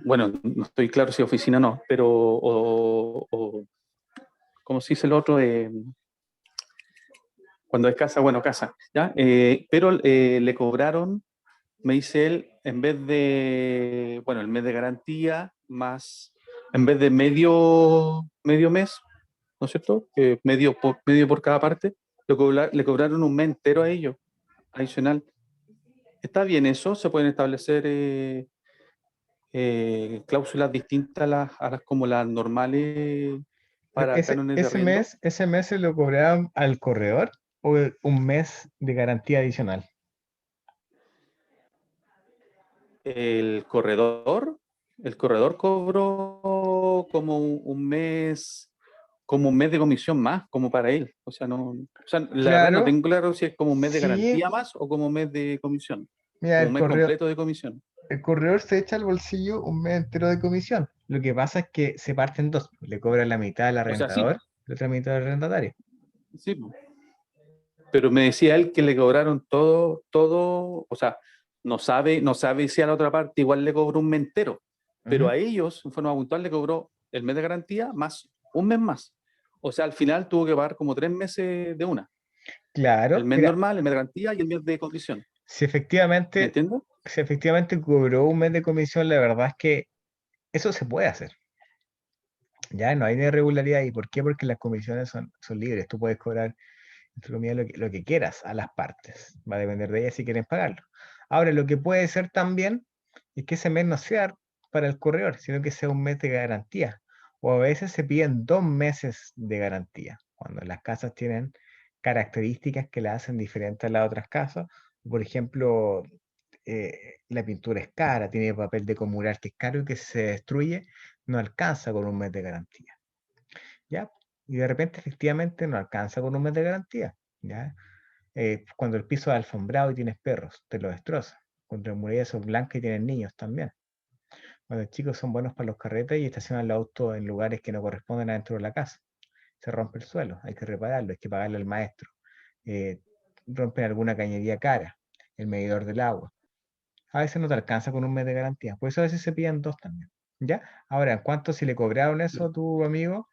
Bueno, no estoy claro si oficina o no, pero, ¿cómo se dice el otro? Cuando es casa, bueno, casa, ¿ya? Pero le cobraron, me dice él, en vez de, bueno, el mes de garantía, más, en vez de medio mes, ¿no es cierto? Medio por cada parte, le cobraron un mes entero a ellos, adicional. ¿Está bien eso? ¿Se pueden establecer cláusulas distintas a las como las normales para cánones de arriendo? ¿Ese mes se lo cobraban al corredor o un mes de garantía adicional? El corredor cobró como un mes de comisión más, como para él. O sea, la verdad no Claro, tengo claro si es como un mes de sí. garantía más o como un mes de comisión, Mira, como un mes completo de comisión. el corredor se echa al bolsillo un mes entero de comisión. Lo que pasa es que se parten dos. Le cobran la mitad al O sea, sí, arrendador y la otra mitad al arrendatario. sí, pero me decía él que le cobraron todo, o sea, no sabe si a la otra parte igual le cobró un mes entero, pero Ujú. a ellos, en forma puntual, le cobró el mes de garantía más un mes más. O sea, al final tuvo que pagar como 3 meses de una. El Claro, mes mira, normal, el mes de garantía y el mes de condición. si ¿Me efectivamente, entiendes? si efectivamente cobró un mes de comisión, la verdad es que eso se puede hacer. Ya no hay irregularidad. ¿Y por qué? Porque las comisiones son libres. Tú puedes cobrar, entre comillas, lo que quieras a las partes. Va a depender de ellas si quieren pagarlo. Ahora, lo que puede ser también es que ese mes no sea para el corredor, sino que sea un mes de garantía. O a veces se piden 2 meses de garantía, cuando las casas tienen características que la hacen diferente a las otras casas. Por ejemplo, la pintura es cara, tiene papel de comunal que es caro y que si se destruye, no alcanza con un mes de garantía. ¿ya? Y de repente efectivamente no alcanza con un mes de garantía, ¿ya? Cuando el piso es alfombrado y tienes perros, te lo destroza. Cuando las murallas son blancas y tienen niños también. Cuando los chicos son buenos para los carretes y estacionan el auto en lugares que no corresponden adentro de la casa. Se rompe el suelo, hay que repararlo, hay que pagarle al maestro. Rompen alguna cañería cara, el medidor del agua. A veces no te alcanza con un mes de garantía, por eso a veces se piden 2 también. ¿Ya? Ahora, en cuanto si le cobraron eso a tu amigo,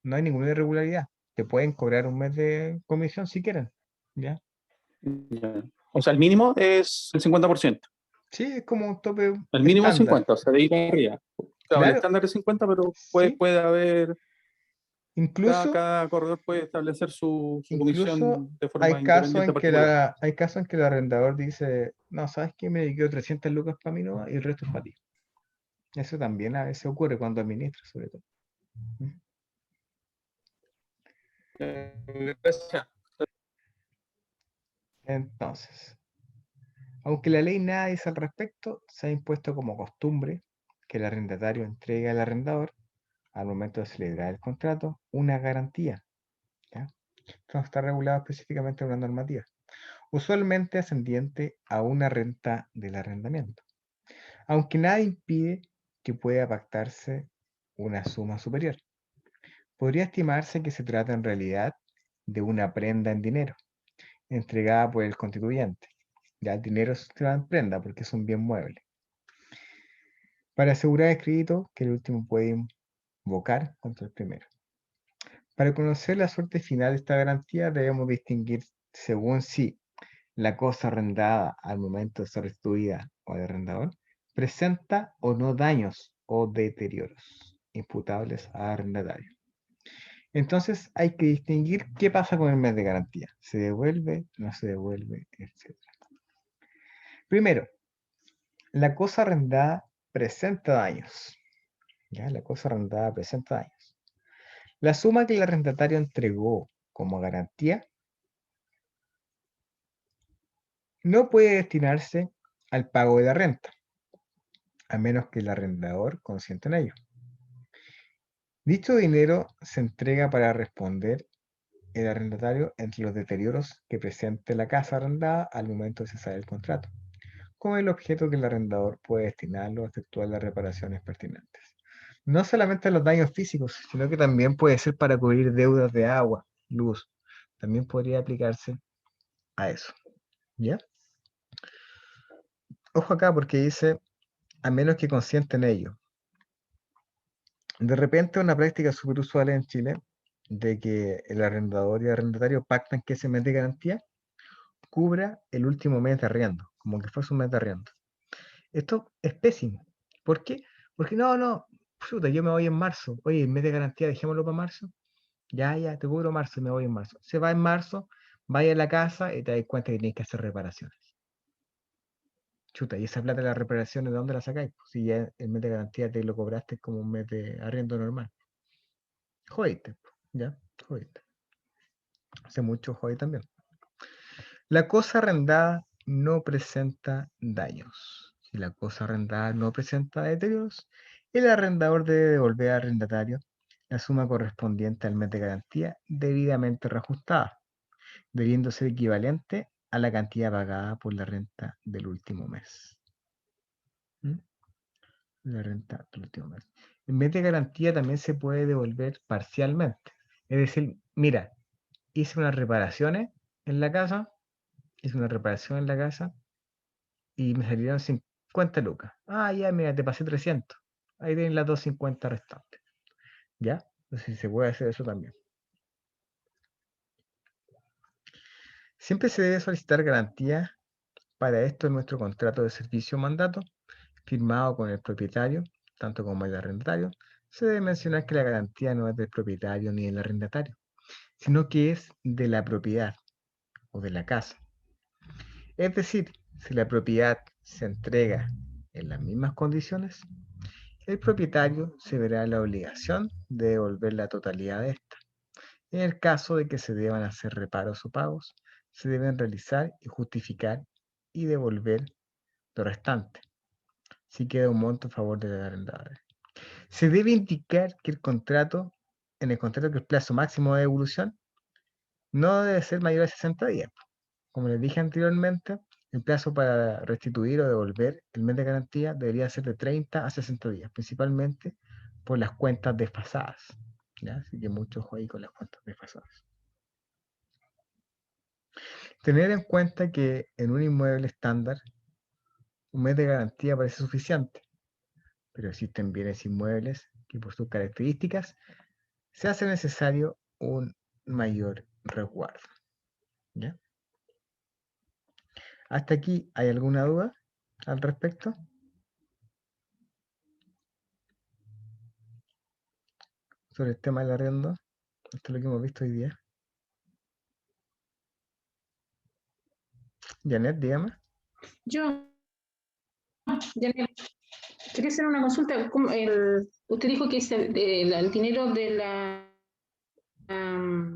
no hay ninguna irregularidad. Te pueden cobrar un mes de comisión si quieren. ¿Ya? Ya. O sea, el mínimo es el 50%. Sí, es como un tope El mínimo es estándar. 50, o sea, de ahí para arriba. Claro, el Claro, estándar es 50, pero sí. puede haber, Incluso, cada corredor puede establecer su incluso comisión de forma hay casos independiente en que particular. hay casos en que el arrendador dice, no, ¿sabes qué? Me quedo 300 lucas para mí nomás y el resto es para ti. Eso también a veces ocurre cuando administra, sobre todo. Gracias. Entonces, aunque la ley nada dice al respecto, se ha impuesto como costumbre que el arrendatario entregue al arrendador, al momento de celebrar el contrato, una garantía. ¿Ya? Esto está regulado específicamente en una normativa, usualmente ascendiente a una renta del arrendamiento, aunque nada impide que pueda pactarse una suma superior. Podría estimarse que se trata en realidad de una prenda en dinero, entregada por el constituyente. Ya el dinero se va en prenda porque es un bien mueble. Para asegurar el crédito que el último puede invocar contra el primero. Para conocer la suerte final de esta garantía debemos distinguir según si la cosa arrendada al momento de ser restituida o de arrendador presenta o no daños o deterioros imputables al arrendatario. Entonces hay que distinguir qué pasa con el mes de garantía. ¿Se devuelve? ¿No se devuelve? Etc. Primero, la cosa arrendada presenta daños. ¿Ya? La cosa arrendada presenta daños. La suma que el arrendatario entregó como garantía no puede destinarse al pago de la renta, a menos que el arrendador consienta en ello. Dicho dinero se entrega para responder el arrendatario entre los deterioros que presente la casa arrendada al momento de cesar el contrato, con el objeto que el arrendador puede destinarlo a efectuar las reparaciones pertinentes. No solamente los daños físicos, sino que también puede ser para cubrir deudas de agua, luz. También podría aplicarse a eso. ¿Ya? Ojo acá porque dice, a menos que consienta en ello. De repente una práctica súper usual en Chile, de que el arrendador y el arrendatario pactan que ese mes de garantía cubra el último mes de arriendo, como que fuese un mes de arriendo. Esto es pésimo. ¿Por qué? Porque no, puta, yo me voy en marzo. Oye, el mes de garantía, dejémoslo para marzo. Ya, te cubro marzo, me voy en marzo. Se va en marzo, vaya a la casa y te das cuenta que tienes que hacer reparaciones. Chuta, y esa plata de las reparaciones, ¿de dónde la sacáis? Pues si ya el mes de garantía te lo cobraste como un mes de arriendo normal. Jodiste, ya, jodiste. Hace mucho jode también. La cosa arrendada no presenta daños. Si la cosa arrendada no presenta deterioros, el arrendador debe devolver al arrendatario la suma correspondiente al mes de garantía debidamente reajustada, debiendo ser equivalente a la cantidad pagada por la renta del último mes. La renta del último mes. El mes de garantía también se puede devolver parcialmente. Es decir, mira, hice unas reparaciones en la casa, y me salieron 50 lucas. Ah, ya, mira, te pasé 300. Ahí tienen las 250 restantes. ¿Ya? Entonces se puede hacer eso también. Siempre se debe solicitar garantía para esto en nuestro contrato de servicio o mandato, firmado con el propietario, tanto como el arrendatario. Se debe mencionar que la garantía no es del propietario ni del arrendatario, sino que es de la propiedad o de la casa. Es decir, si la propiedad se entrega en las mismas condiciones, el propietario se verá en la obligación de devolver la totalidad de esta. En el caso de que se deban hacer reparos o pagos, se deben realizar y justificar y devolver lo restante, si queda un monto a favor del arrendador. Se debe indicar que el contrato en el contrato que el plazo máximo de devolución no debe ser mayor a 60 días. Como les dije anteriormente, el plazo para restituir o devolver el mes de garantía debería ser de 30 a 60 días, principalmente por las cuentas desfasadas. ¿Ya? Así que mucho ojo ahí con las cuentas desfasadas. Tener en cuenta que en un inmueble estándar, un mes de garantía parece suficiente, pero existen bienes inmuebles que por sus características se hace necesario un mayor resguardo. ¿Ya? ¿Hasta aquí hay alguna duda al respecto? Sobre el tema del arriendo. Esto es lo que hemos visto hoy día. Janet, dígame. Janet, quería hacer una consulta. Usted dijo que el dinero de la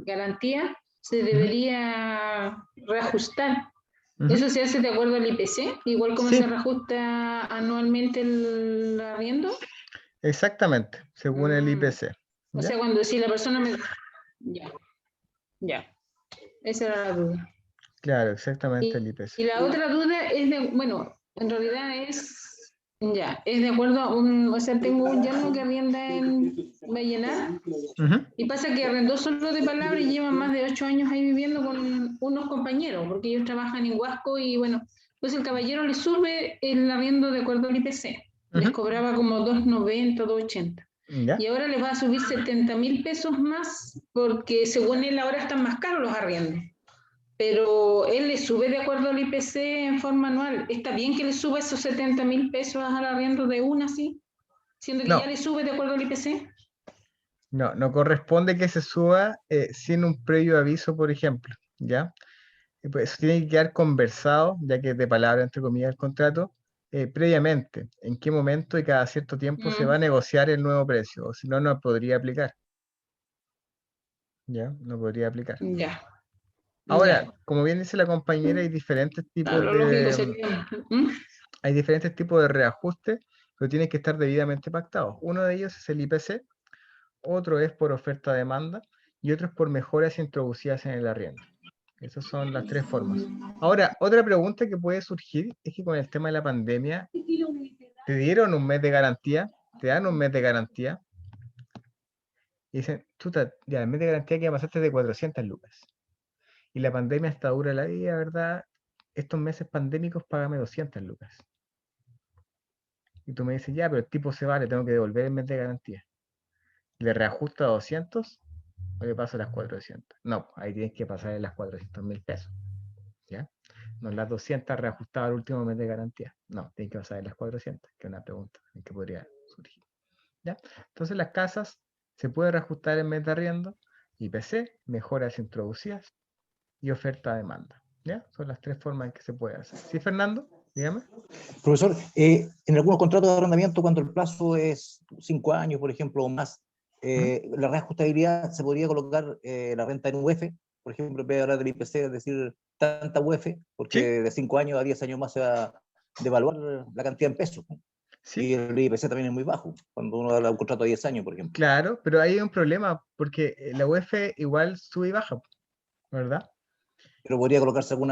garantía se debería reajustar. ¿Eso se hace de acuerdo al IPC? Igual como se reajusta anualmente el arriendo. Exactamente, según el IPC. ¿Ya? O sea, cuando si la persona me... Ya. Esa era la duda. Claro, exactamente el IPC. Y la otra duda es de, bueno, en realidad es de acuerdo a o sea, tengo un yerno que arrienda en Vallenar y pasa que arrendó solo de palabra y lleva más de 8 años ahí viviendo con unos compañeros, porque ellos trabajan en Huasco y bueno, pues el caballero le sube el arriendo de acuerdo al IPC. Les cobraba como 2.90, 2.80. ¿Ya? Y ahora les va a subir 70.000 pesos más porque según él ahora están más caros los arriendos. Pero él le sube de acuerdo al IPC en forma anual. ¿Está bien que le suba esos 70.000 pesos al arriendo de una, sí? Siendo que ya le sube de acuerdo al IPC. No, no corresponde que se suba sin un previo aviso, por ejemplo, ¿ya? Pues eso tiene que quedar conversado, ya que es de palabra, entre comillas, el contrato, previamente, en qué momento y cada cierto tiempo se va a negociar el nuevo precio, o si no, no podría aplicar. ¿Ya? No podría aplicar. Ya. Ahora, como bien dice la compañera, hay diferentes tipos hay diferentes tipos de reajustes, pero tienen que estar debidamente pactados. Uno de ellos es el IPC, otro es por oferta-demanda y otro es por mejoras introducidas en el arriendo. Esas son las tres formas. Ahora, otra pregunta que puede surgir es que con el tema de la pandemia, te dieron un mes de garantía, te dan un mes de garantía, y dicen, chuta, ya el mes de garantía que pasaste de 400 lucas. Y la pandemia está dura la vida, ¿verdad? Estos meses pandémicos págame 200 lucas. Y tú me dices, ya, pero el tipo se va, le tengo que devolver el mes de garantía. ¿Le reajusto a 200 o le paso las 400? No, ahí tienes que pasarle las 400.000 pesos. ¿Ya? No las 200 reajustadas al último mes de garantía. No, tienes que pasarle las 400, que es una pregunta que podría surgir. ¿Ya? Entonces las casas se puede reajustar en mes de arriendo, IPC, mejoras introducidas y oferta-demanda. ¿Ya? Son las tres formas en que se puede hacer. ¿Sí, Fernando? Dígame. Profesor, en algunos contratos de arrendamiento, cuando el plazo es 5 años, por ejemplo, o más, la reajustabilidad se podría colocar la renta en UF, por ejemplo, en vez de hablar del IPC, es decir, tanta UF, porque de 5 años a 10 años más se va a devaluar la cantidad en pesos. ¿Sí? Y el IPC también es muy bajo, cuando uno da un contrato de 10 años, por ejemplo. Claro, pero ahí hay un problema, porque la UF igual sube y baja, ¿verdad? Pero podría colocarse algún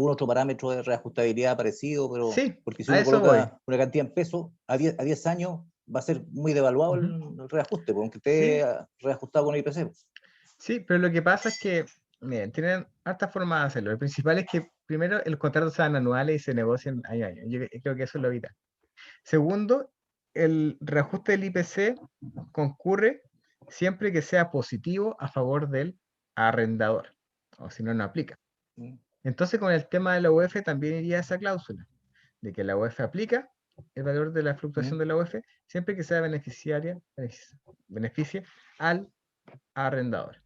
otro parámetro de reajustabilidad parecido, pero sí, porque si uno coloca una cantidad en pesos a 10 años, va a ser muy devaluado el reajuste, aunque esté reajustado con el IPC. Sí, pero lo que pasa es que, miren, tienen hartas formas de hacerlo. El principal es que, primero, el contrato sean anuales y se negocien año a año. Yo creo que eso es lo vital. Segundo, el reajuste del IPC concurre siempre que sea positivo a favor del arrendador, o si no, no aplica. Entonces, con el tema de la UF también iría esa cláusula, de que la UF aplica el valor de la fluctuación de la UF siempre que sea beneficie al arrendador.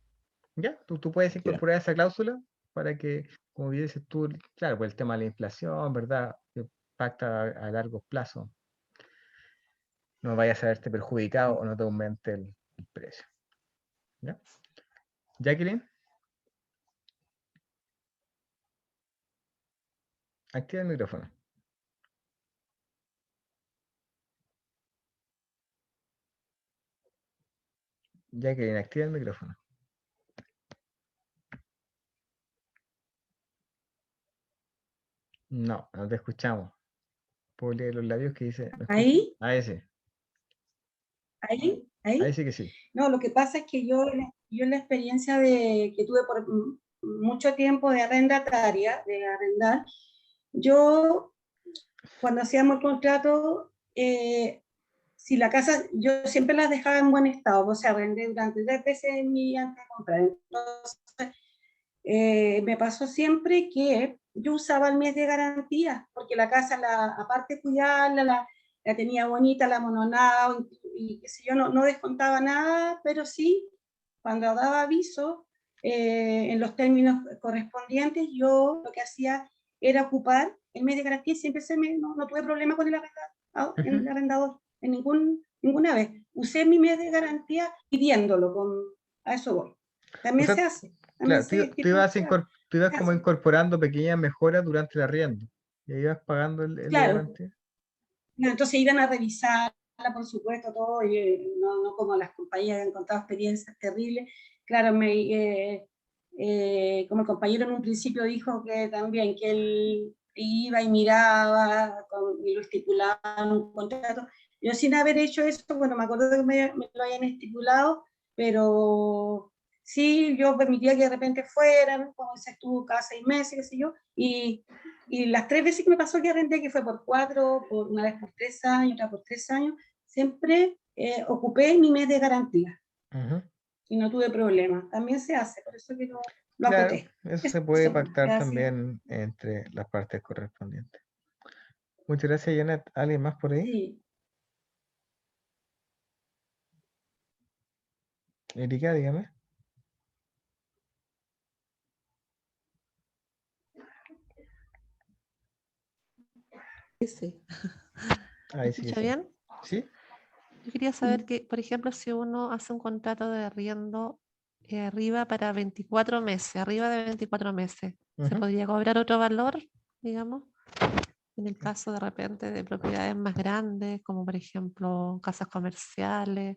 ¿Ya? Tú puedes incorporar esa cláusula para que, como bien dices tú, claro, por el tema de la inflación, ¿verdad? Que pacta a largo plazo, no vayas a verte perjudicado o no te aumente el precio. ¿Ya? Jacqueline. Activa el micrófono. Jacqueline, activa el micrófono. No, no te escuchamos. ¿Puedo leer los labios que dice? ¿Ahí? A ese. ¿Ahí? Ahí sí que sí. No, lo que pasa es que yo en la experiencia que tuve por mucho tiempo de arrendataria, de arrendar, yo cuando hacíamos el contrato, si la casa, yo siempre las dejaba en buen estado, o sea, arrendé durante 3 veces antes de comprar. Entonces, me pasó siempre que yo usaba el mes de garantía, porque la casa, aparte de cuidarla, la tenía bonita, la mononaba, y qué sé yo, no descontaba nada, pero sí, cuando daba aviso, en los términos correspondientes, yo lo que hacía era ocupar el mes de garantía, y siempre no tuve problema con el arrendador, en ninguna vez. Usé mi mes de garantía pidiéndolo, a eso voy. También se hace. Claro, tú ibas como incorporando pequeñas mejoras durante el arriendo. Y ibas pagando el claro. garantía. Entonces iban a revisarla, por supuesto, todo, y no como las compañías han contado experiencias terribles. Claro, como el compañero en un principio dijo que también, que él iba y miraba, y lo estipulaba en un contrato. Yo sin haber hecho eso, bueno, me acuerdo que me lo hayan estipulado, pero sí, yo permitía que de repente fueran, como dices tú, cada 6 meses, qué sé yo, y las 3 veces que me pasó que arrendé, que fue por 4, una vez por 3 años, otra por 3 años, siempre ocupé mi mes de garantía. Y no tuve problema. También se hace, por eso que lo acoté. Eso se puede pactar también entre las partes correspondientes. Muchas gracias, Janet. ¿Alguien más por ahí? Sí. Erika, dígame. Sí. Ahí sí. ¿Escucha bien? Sí. Yo quería saber que, por ejemplo, si uno hace un contrato de arriendo arriba para 24 meses, arriba de 24 meses, ¿se podría cobrar otro valor, digamos? En el caso de repente de propiedades más grandes, como por ejemplo casas comerciales,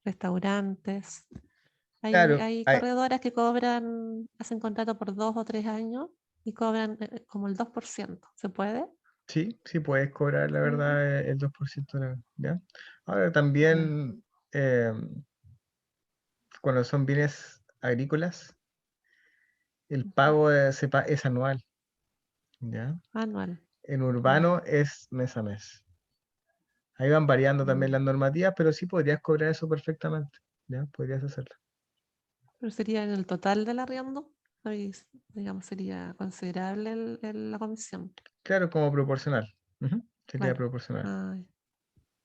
restaurantes. Hay corredoras que hacen contrato por 2 o 3 años y cobran como el 2%. ¿Se puede? Sí, sí puedes cobrar, la verdad, el 2%. ¿Ya? Ahora también, cuando son bienes agrícolas, el pago es anual. ¿Ya? Anual. En urbano es mes a mes. Ahí van variando también las normativas, pero sí podrías cobrar eso perfectamente. ¿Ya? Podrías hacerlo. ¿Pero sería en el total del arriendo? Ahí, digamos, sería considerable la comisión. Claro, como proporcional. Sería Claro. proporcional.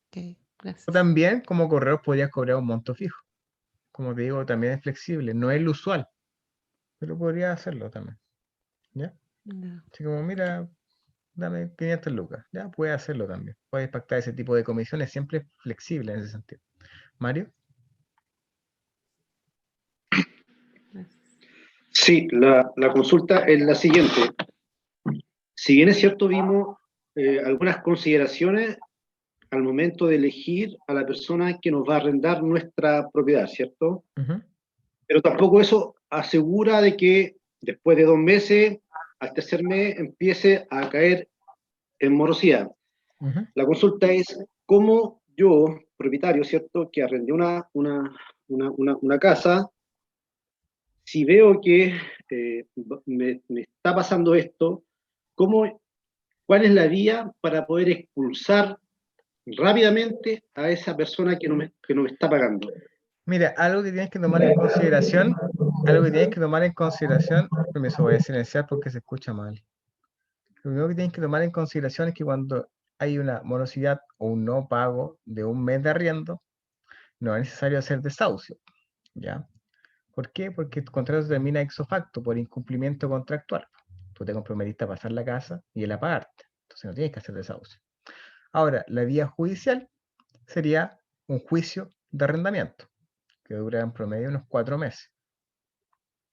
Ok, gracias. O también, como correos, podrías cobrar un monto fijo. Como te digo, también es flexible. No es lo usual, pero podrías hacerlo también. ¿Ya? Así como, mira, dame 500 lucas. Ya, puedes hacerlo también. Puedes pactar ese tipo de comisiones, siempre es flexible en ese sentido. Mario. Sí, la consulta es la siguiente. Si bien es cierto, vimos algunas consideraciones al momento de elegir a la persona que nos va a arrendar nuestra propiedad, ¿cierto? Pero tampoco eso asegura de que después de 2 meses, al tercer mes, empiece a caer en morosidad. La consulta es cómo yo, propietario, ¿cierto?, que arrendé una casa, si veo que me está pasando esto, ¿cuál es la vía para poder expulsar rápidamente a esa persona que no me está pagando? Mira, algo que tienes que tomar en consideración, permiso, voy a silenciar porque se escucha mal. Lo único que tienes que tomar en consideración es que cuando hay una morosidad o un no pago de un mes de arriendo, no es necesario hacer desahucio. ¿Ya? ¿Por qué? Porque tu contrato termina ipso facto por incumplimiento contractual. Tú te comprometiste a pasar la casa y él a pagarte. Entonces no tienes que hacer desahucio. Ahora, la vía judicial sería un juicio de arrendamiento, que dura en promedio unos 4 meses.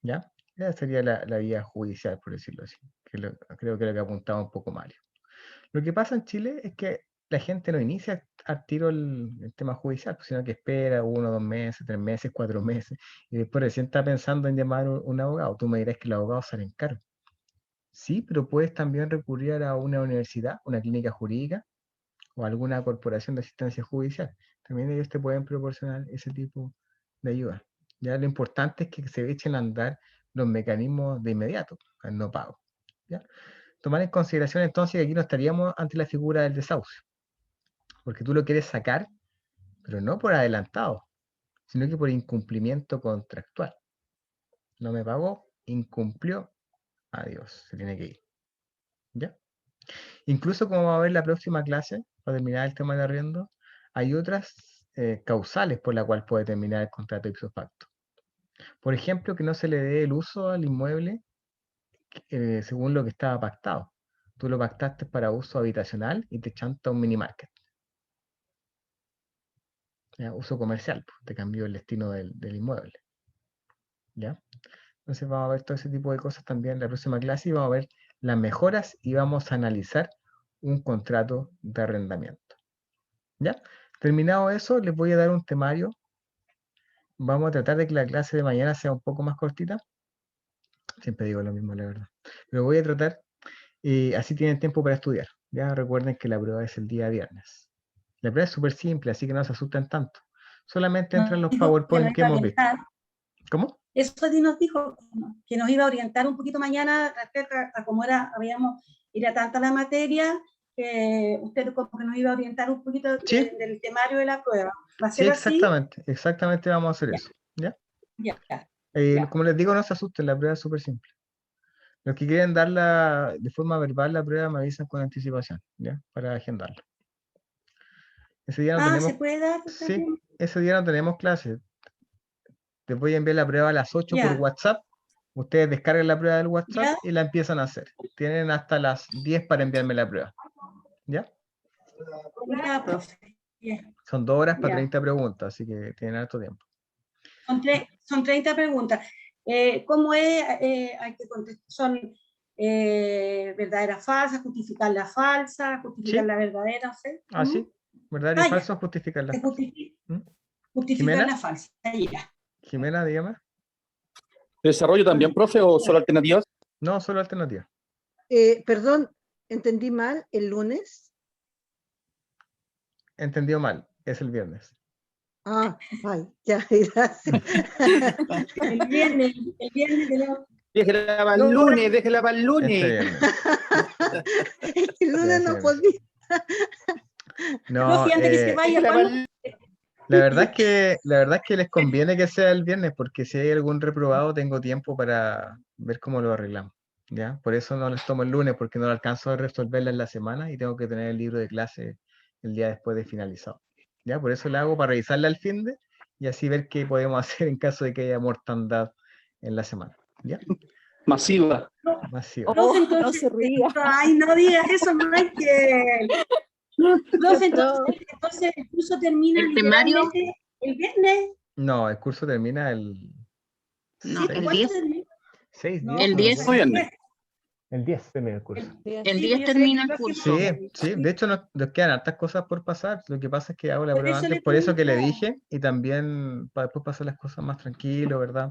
¿Ya? Esa sería la vía judicial, por decirlo así. Creo que es lo que apuntaba un poco Mario. Lo que pasa en Chile es que la gente no inicia al tiro el tema judicial, pues, sino que espera 1, 2 meses, 3 meses, 4 meses, y después recién está pensando en llamar a un abogado. Tú me dirás que los abogados salen caros. Sí, pero puedes también recurrir a una universidad, una clínica jurídica o alguna corporación de asistencia judicial. También ellos te pueden proporcionar ese tipo de ayuda. Ya lo importante es que se echen a andar los mecanismos de inmediato, al no pago. ¿Ya? Tomar en consideración entonces que aquí no estaríamos ante la figura del desahucio, porque tú lo quieres sacar, pero no por adelantado, sino que por incumplimiento contractual. No me pagó, incumplió, adiós, se tiene que ir. ¿Ya? Incluso como va a ver la próxima clase, para terminar el tema de arriendo, hay otras causales por la cual puede terminar el contrato ipso facto. Por ejemplo, que no se le dé el uso al inmueble según lo que estaba pactado. Tú lo pactaste para uso habitacional y te chanta un mini market. ¿Ya? Uso comercial, pues, te cambió el destino del inmueble. ¿Ya? Entonces vamos a ver todo ese tipo de cosas también en la próxima clase y vamos a ver las mejoras y vamos a analizar un contrato de arrendamiento. ¿Ya? Terminado eso, les voy a dar un temario. Vamos a tratar de que la clase de mañana sea un poco más cortita. Siempre digo lo mismo, la verdad. Pero voy a tratar, así tienen tiempo para estudiar. Ya recuerden que la prueba es el día viernes. La prueba es súper simple, así que no se asusten tanto. Solamente entran los PowerPoint que hemos visto. ¿Cómo? Eso sí nos dijo que nos iba a orientar un poquito mañana respecto a cómo era tanta la materia, que usted como que nos iba a orientar un poquito ¿Sí? del temario de la prueba. ¿Va a Sí, ser así? exactamente vamos a hacer eso. ¿Ya? Ya. Como les digo, no se asusten, la prueba es súper simple. Los que quieren darla de forma verbal, la prueba, me avisan con anticipación, ¿ya? Para agendarla. Ese día no tenemos... ¿se puede dar? Sí, ese día no tenemos clase. Les voy a enviar la prueba a las 8 por WhatsApp. Ustedes descargan la prueba del WhatsApp y la empiezan a hacer. Tienen hasta las 10 para enviarme la prueba. ¿Ya? Ya, profe. Son 2 horas para 30 preguntas, así que tienen harto tiempo. Son 30 preguntas. ¿Cómo es? Hay que contestar. Son verdaderas, falsas, justificar la falsa, justificar la verdadera. ¿Sí? Ah, sí. Verdadero y falso, justificar la falsa. Justificar la falsa. Ya. Jimena, dígame. ¿Desarrollo también, profe, o solo alternativas? No, solo alternativas. Perdón, entendí mal, ¿el lunes? Entendió mal, es el viernes. Ah, ay, ya, gracias. El viernes tenemos... Déjela para el lunes, déjela para el lunes. El lunes no podía. No, antes que se vaya, la verdad es que les conviene que sea el viernes, porque si hay algún reprobado tengo tiempo para ver cómo lo arreglamos. ¿Ya? Por eso no les tomo el lunes, porque no lo alcanzo a resolverla en la semana y tengo que tener el libro de clase el día después de finalizado. ¿Ya? Por eso lo hago para revisarla al finde y así ver qué podemos hacer en caso de que haya mortandad en la semana. ¿Ya? Masiva. Masiva. No se ría. Ay, no digas eso, Michael. Entonces el curso termina literalmente el viernes. No, el curso termina el... No, el 10. 6, 10. El 10. El 10 termina el curso. El 10 termina el curso. Sí, de hecho nos quedan hartas cosas por pasar. Lo que pasa es que hago la prueba antes, por eso que le dije, y también para después pasar las cosas más tranquilo, ¿verdad?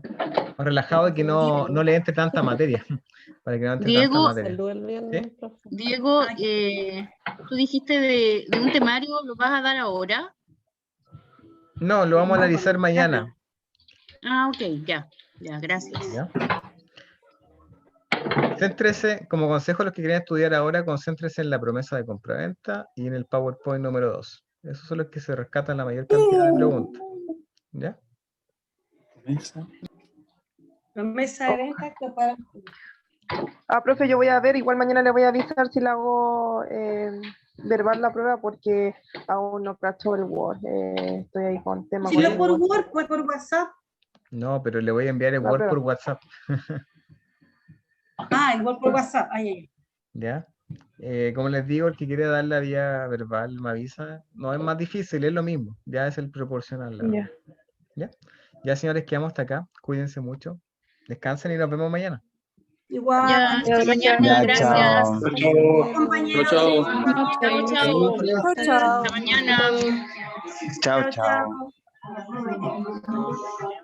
Más relajado y que no le entre tanta materia. Para que no entre tanta materia. ¿Sí? Diego, tú dijiste de un temario, ¿lo vas a dar ahora? No, lo vamos a analizar mañana. Ah, ok, ya, gracias. ¿Ya? Céntrese, como consejo a los que quieren estudiar ahora, concéntrese en la promesa de compraventa y en el PowerPoint número 2. Esos son los que se rescatan la mayor cantidad de preguntas. ¿Ya? Promesa de venta para... profe, yo voy a ver, igual mañana le voy a avisar si le hago verbal la prueba porque aún no cacho el Word. Estoy ahí con temas. Si no por Word, pues por WhatsApp. No, pero le voy a enviar el Word por WhatsApp. El Word por WhatsApp. ¿Ya? Como les digo, el que quiere dar la vía verbal me avisa. No es más difícil, es lo mismo. Ya es el proporcional. ¿Ya? Ya, señores, quedamos hasta acá. Cuídense mucho. Descansen y nos vemos mañana. Igual. Ya, hasta mañana, Ya, gracias. chao. Compañeros. Chao. Chao, chao. Chao. Hasta mañana. Chao, Chao, chao. chao.